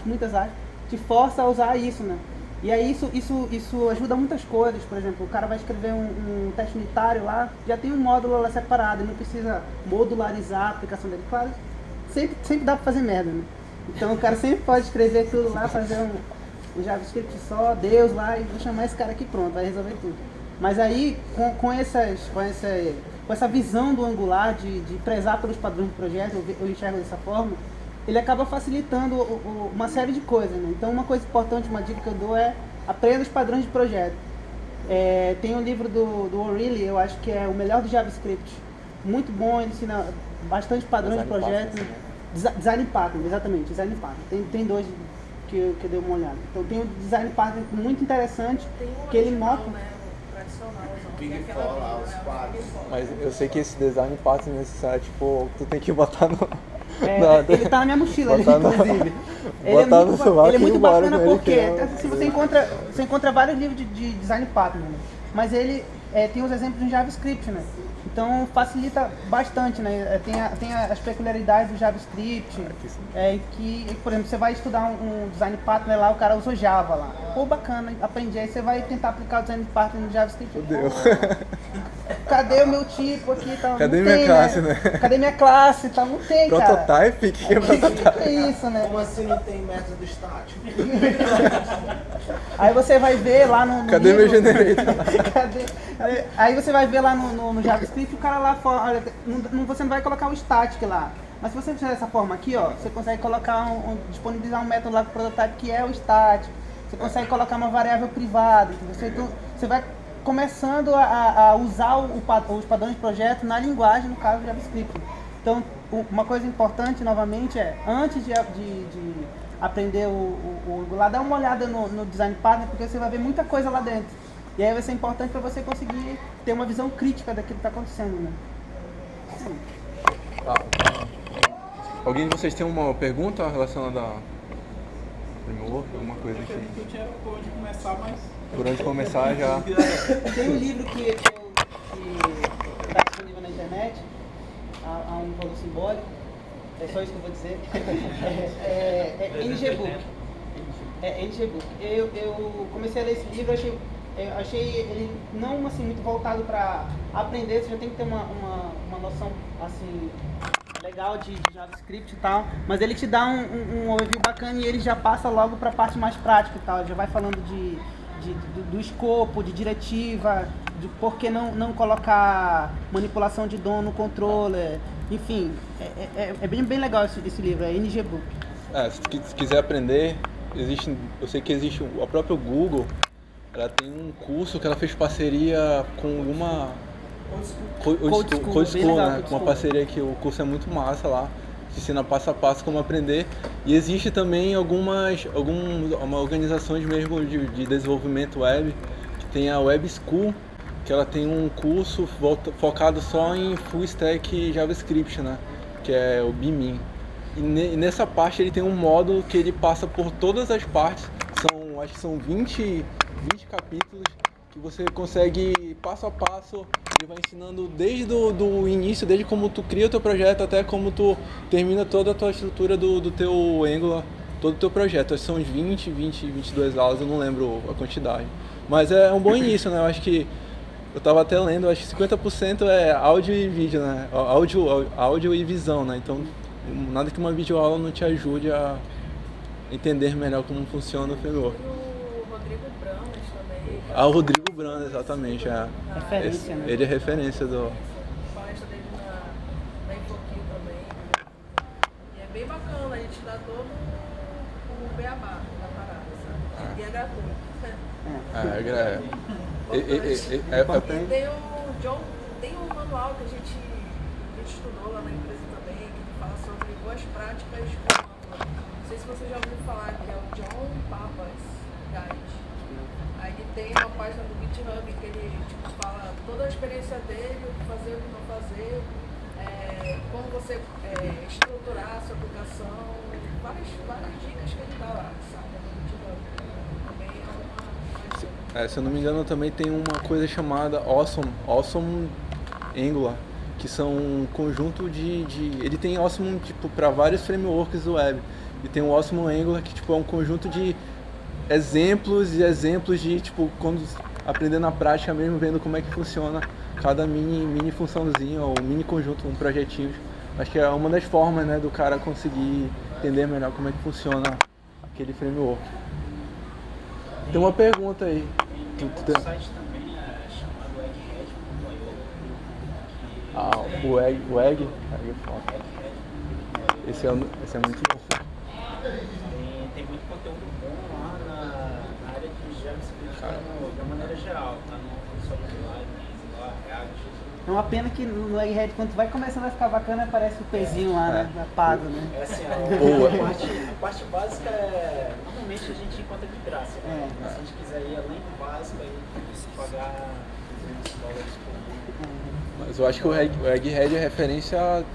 muitas aspas, te força a usar isso, né? E aí isso ajuda muitas coisas. Por exemplo, o cara vai escrever um teste unitário lá, já tem um módulo lá separado, ele não precisa modularizar a aplicação dele. Claro, sempre dá pra fazer merda, né? Então o cara sempre pode escrever tudo lá, fazer um JavaScript só, Deus lá, e vou chamar esse cara aqui, pronto, vai resolver tudo. Mas aí, com essa visão do Angular de prezar pelos padrões de projeto, eu enxergo dessa forma, ele acaba facilitando uma série de coisas, né? Então, uma coisa importante, uma dica que eu dou é aprenda os padrões de projeto. Tem um livro do O'Reilly, eu acho que é o melhor do JavaScript. Muito bom, ele ensina bastante padrões de projeto. Design Pattern, exatamente, Design Pattern. Tem dois que eu dei uma olhada. Então, tem um Design Pattern muito interessante, que ele mostra... Big Fall lá, os quadros. Mas eu sei que esse design pattern necessário, tipo, tu tem que botar no... ele tá na minha mochila, inclusive. Ele é muito bacana porque se você encontra vários livros de design pattern, né? Mas ele tem os exemplos em JavaScript, né? Então facilita bastante, né? Tem as peculiaridades do JavaScript, que, por exemplo, você vai estudar um design pattern lá, o cara usou Java lá. Pô, bacana, aprendi. Aí você vai tentar aplicar o design pattern no JavaScript. Meu Deus. cadê o meu tipo aqui e tal? Cadê Não minha tem, classe, né? Cadê minha classe e tal? Não tem, cara. Prototype? O que é O que prototype? é isso, né? Como assim não tem método estático? Aí você vai ver lá no Cadê meu livro- generator? Cadê? Aí você vai ver lá no JavaScript, o cara lá fala, olha, você não vai colocar o static lá. Mas se você fizer dessa forma aqui, ó, você consegue colocar disponibilizar um método lá com o prototype que é o static. Você consegue colocar uma variável privada. Então, você vai começando a usar os padrões de projeto na linguagem, no caso do JavaScript. Então, uma coisa importante, novamente, é antes de aprender o Angular, dá uma olhada no Design Pattern, porque você vai ver muita coisa lá dentro. E aí vai ser importante para você conseguir ter uma visão crítica daquilo que está acontecendo, né? Alguém de vocês tem uma pergunta relacionada a framework, alguma coisa aqui? Eu tinha por onde começar, mas... Por onde começar já... Tem um livro que está disponível na internet, a um valor simbólico, é só isso que eu vou dizer, é NGBook. É NGBook. Eu comecei a ler esse livro, achei ele não assim, muito voltado para aprender, você já tem que ter uma noção assim, legal de JavaScript e tal, mas ele te dá um overview bacana e ele já passa logo para a parte mais prática e tal, ele já vai falando do escopo, de diretiva, de por que não colocar manipulação de DOM no controller, enfim, é bem legal esse livro, é NGBook. Se quiser aprender, eu sei que existe a própria Google, ela tem um curso que ela fez parceria com uma Code School, né? Com uma parceria que o curso é muito massa lá, te ensina passo a passo como aprender. E existe também algumas organizações mesmo de desenvolvimento web, que tem a Web School, que ela tem um curso focado só em Full Stack JavaScript, né? Que é o BIMIN. E nessa parte ele tem um módulo que ele passa por todas as partes, acho que são 20 capítulos, que você consegue passo a passo, ele vai ensinando desde do início, desde como tu cria o teu projeto até como tu termina toda a tua estrutura do teu Angular, todo o teu projeto. Acho que são uns 22 aulas, eu não lembro a quantidade. Mas é um bom início, né? Eu acho que, eu estava até lendo, acho que 50% é áudio e vídeo, né? Áudio e visão, né? Então, nada que uma videoaula não te ajude a entender melhor como funciona o framework. O Rodrigo Brana, exatamente. Referência, né? Ele é referência do... Palestra dele na Infoquio também. E é bem bacana, a gente dá todo o beabá da parada, sabe? E é gratuito. E tem o John, tem um manual que a gente estudou lá na empresa também, que ele fala sobre boas práticas com Angular. Não sei se você já ouviu falar, que é o John Papas Guide. Aí ele tem uma página do GitHub que ele fala toda a experiência dele, o que fazer, o que não fazer, como você estruturar a sua aplicação, várias dicas que ele dá lá, sabe, no GitHub. Também é uma ajuda. Se eu não me engano, também tem uma coisa chamada Awesome Angular, que são um conjunto ele tem Awesome para vários frameworks web, e tem o Awesome Angular que é um conjunto de exemplos de, quando aprender na prática mesmo, vendo como é que funciona cada mini funçãozinha ou mini conjunto, um projetinho. Acho que é uma das formas, né, do cara conseguir entender melhor como é que funciona aquele framework. Tem uma pergunta aí. O site também é chamado Egghead.io. O Egg é foda. Esse é muito bom. Tem muito conteúdo bom lá na área de JavaScript de uma maneira geral, tá no só no React. É uma pena que no Egghead, quando vai começando a ficar bacana, aparece o pezinho lá, né? Pago, né? A parte básica normalmente a gente encontra de graça. Né? Se a gente quiser ir além do básico, aí tem que pagar $200 por mês. Mas eu acho que o Egghead é referência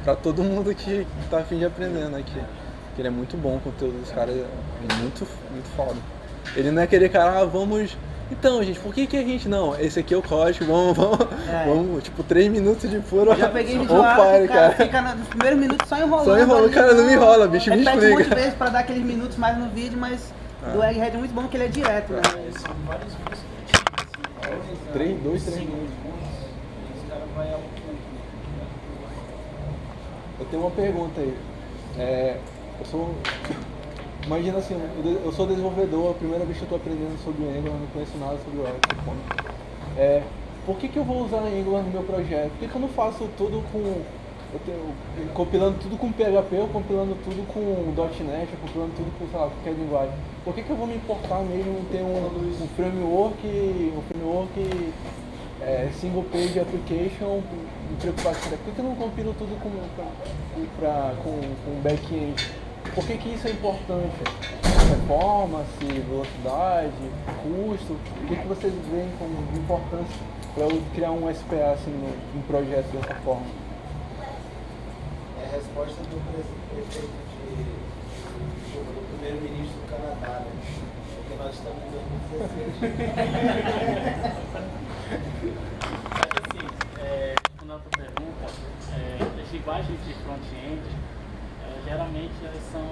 para todo mundo que tá a fim de aprender, né? Que ele é muito bom, o conteúdo dos caras é muito foda. Ele não é aquele cara, vamos... Então, gente, por que a gente não? Esse aqui é o código, vamos 3 minutos de puro. Eu já peguei vídeo lá, cara. Fica nos primeiros minutos só enrolando. Só enrolando, cara, não me enrola, bicho, me explica. Repete um monte de vezes pra dar aqueles minutos mais no vídeo, mas do Egghead é muito bom que ele é direto, né? São vários vídeos que a gente 2, 3 minutos. vai ao ponto. Eu tenho uma pergunta aí. Imagina assim, eu sou desenvolvedor, a primeira vez que eu estou aprendendo sobre Angular, não conheço nada sobre o Angular. Por que eu vou usar Angular no meu projeto? Por que eu não faço tudo compilando tudo com PHP, ou compilando tudo com .NET, ou compilando tudo com, sei lá, qualquer linguagem? Por que eu vou me importar mesmo em ter um framework single page application me preocupar com isso? Por que eu não compilo tudo com back-end? Por que isso é importante? Performance, velocidade, custo? O que vocês veem como importância para eu criar um SPA assim, num projeto dessa forma? É a resposta do prefeito do primeiro-ministro do Canadá, né? Porque nós estamos em 2016. Respondendo a tua pergunta, as linguagens de front-end, geralmente elas são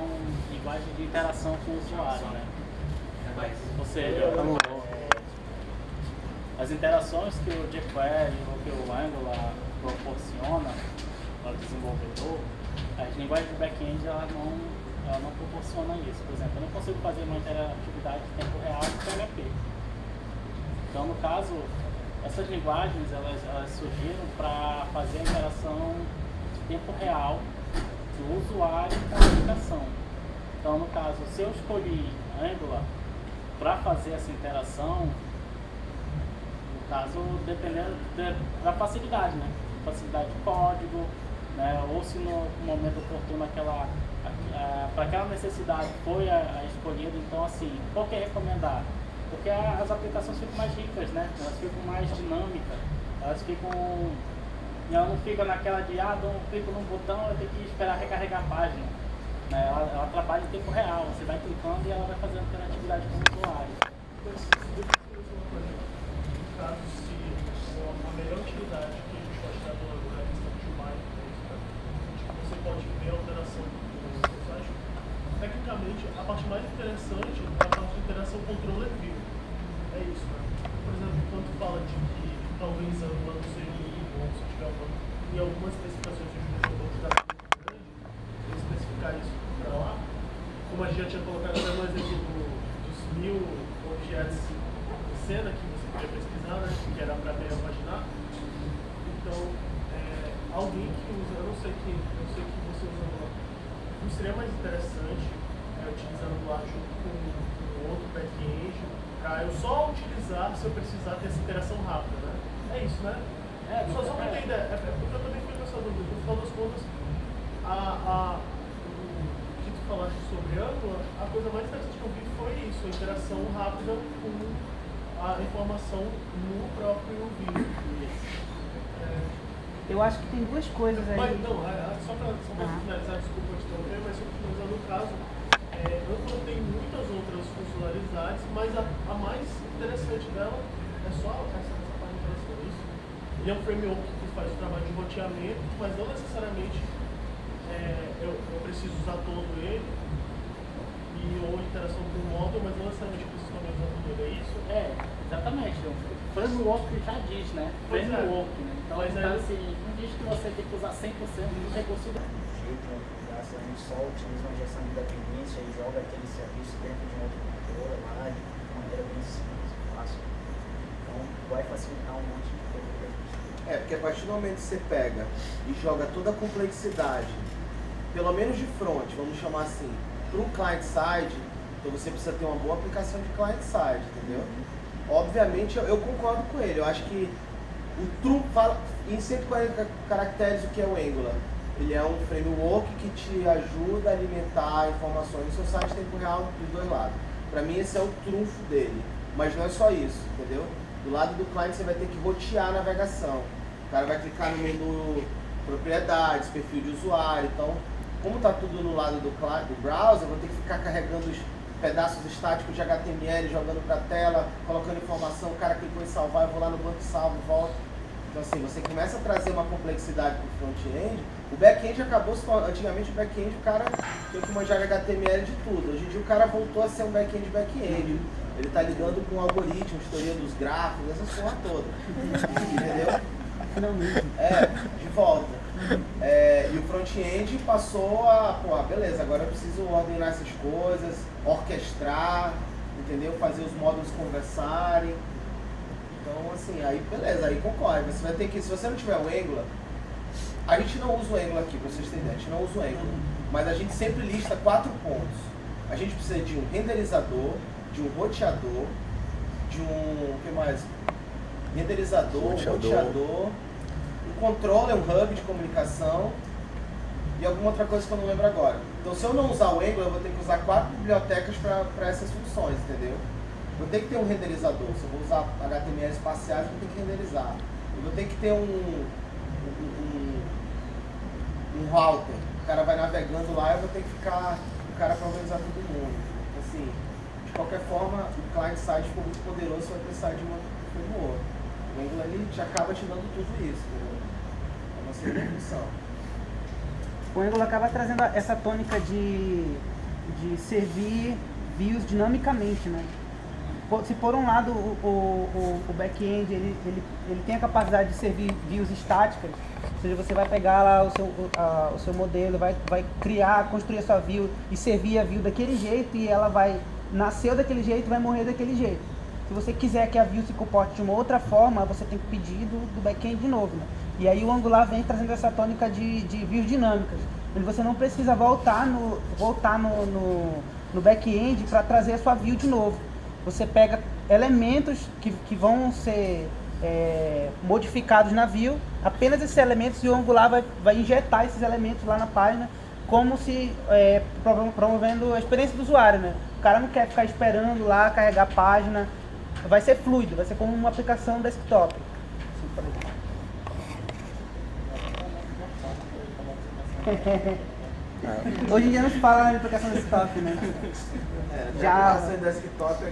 linguagens de interação com o usuário, né? Ou seja, as interações que o jQuery ou que o Angular proporciona ao desenvolvedor, as linguagens de back-end ela não proporcionam isso. Por exemplo, eu não consigo fazer uma interatividade de tempo real com PHP. Então, no caso, essas linguagens elas surgiram para fazer a interação de tempo real do usuário com a aplicação. Então, no caso, se eu escolhi Angular para fazer essa interação, no caso, dependendo da facilidade, né? Facilidade de código, né? Ou se no momento oportuno para aquela necessidade foi a escolhida. Então, assim, qual que é recomendar? Porque as aplicações ficam mais ricas, né? Elas ficam mais dinâmicas, ela não fica naquela de, dou um clique num botão, eu tenho que esperar recarregar a página. Né? Ela trabalha em tempo real, você vai clicando e ela vai fazendo interatividade com o usuário. No caso, se a melhor utilidade que a gente pode dar do Angular é a questão de micro, você pode ver a alteração do usuário. Tecnicamente, a parte mais interessante é a parte de interação controle view. É isso, né? Por exemplo, quando fala de que talvez Angular não seja muito bom, se tiver em algumas especificações de desenvolvedor de dados muito grande, especificar isso para lá, como a gente já tinha colocado até no exemplo dos 1000 objetos de cena que você podia pesquisar, né? Que era para bem imaginar. Então, alguém que usa, eu sei que você usa Angular, não seria mais interessante utilizando o Angular junto com outro back-end, para eu só utilizar se eu precisar ter essa interação rápida, né? É isso, né? Só para ter ideia, porque eu também fui com essa dúvida. No final das contas, o que tu falaste sobre Angular, a coisa mais interessante que eu vi foi isso, a interação rápida com a informação no próprio vídeo. Eu acho que tem duas coisas aí. Mas não, só para finalizar, desculpa te interromper, mas só para finalizar no caso, Angular tem muitas outras funcionalidades, mas a mais interessante dela é só essa parte de interação. Isso. Ele é um framework que faz o trabalho de roteamento, mas não necessariamente eu preciso usar todo ele, ou interação com o módulo, mas não necessariamente eu preciso também usar todo ele, é isso? Exatamente. O framework já diz, né? Framework, né? Então, assim, não diz que você tem que usar 100% do recurso do A gente só utiliza uma injeção de dependência e joga aquele serviço dentro de um outro controle lá, de uma maneira bem simples e fácil. Então, vai facilitar um monte de coisa pra gente. Porque a partir do momento que você pega e joga toda a complexidade, pelo menos de front, vamos chamar assim, para um client-side, então você precisa ter uma boa aplicação de client-side, entendeu? Obviamente, eu concordo com ele. Eu acho que o true fala em 140 caracteres o que é o Angular. Ele é um framework que te ajuda a alimentar informações no seu site em tempo real dos dois lados. Para mim, esse é o trunfo dele. Mas não é só isso, entendeu? Do lado do cliente, você vai ter que rotear a navegação. O cara vai clicar no menu propriedades, perfil de usuário. Então, como está tudo no lado do browser, eu vou ter que ficar carregando os pedaços estáticos de HTML, jogando para a tela, colocando informação, o cara clicou em salvar, eu vou lá no banco salvo, volto. Então assim, você começa a trazer uma complexidade para o front-end. O back-end acabou se tornando, antigamente o back-end o cara tinha que manjar de HTML de tudo. Hoje em dia o cara voltou a ser um back-end. Ele está lidando com algoritmos, teoria dos gráficos, essa porra toda. Entendeu? Finalmente. De volta. E o front-end passou a, beleza, agora eu preciso ordenar essas coisas, orquestrar, entendeu? Fazer os módulos conversarem. Então, assim, aí beleza, aí concorre. Você vai ter que, se você não tiver o Angular, a gente não usa o Angular aqui, pra vocês terem ideia, a gente não usa o Angular, mas a gente sempre lista 4 pontos. A gente precisa de um renderizador, de um roteador, de um, o que mais? Renderizador, roteador, um controller, um hub de comunicação e alguma outra coisa que eu não lembro agora. Então, se eu não usar o Angular, eu vou ter que usar 4 bibliotecas para essas funções, entendeu? Eu tenho que ter um renderizador. Se eu vou usar HTML espaciais, eu vou ter que renderizar. Eu vou ter que ter um router. O cara vai navegando lá, eu vou ter que ficar o cara para organizar todo mundo. Assim, de qualquer forma, o client-side ficou muito poderoso, você vai precisar de uma coisa do outro. O Angular ele te acaba te dando tudo isso, entendeu? É uma segunda função. O Angular acaba trazendo essa tônica de servir views dinamicamente, né? Se por um lado o back-end ele tem a capacidade de servir views estáticas, ou seja, você vai pegar lá o seu modelo, vai construir a sua view e servir a view daquele jeito e ela nasceu daquele jeito e vai morrer daquele jeito. Se você quiser que a view se comporte de uma outra forma, você tem que pedir do back-end de novo, né? E aí o Angular vem trazendo essa tônica de views dinâmicas, onde você não precisa voltar no back-end para trazer a sua view de novo. Você pega elementos que vão ser modificados na view, apenas esses elementos, e o Angular vai injetar esses elementos lá na página, como se promovendo a experiência do usuário, né? O cara não quer ficar esperando lá carregar a página, vai ser fluido, vai ser como uma aplicação desktop. Hoje em dia não se fala em aplicação desktop, né? Já a aplicação desktop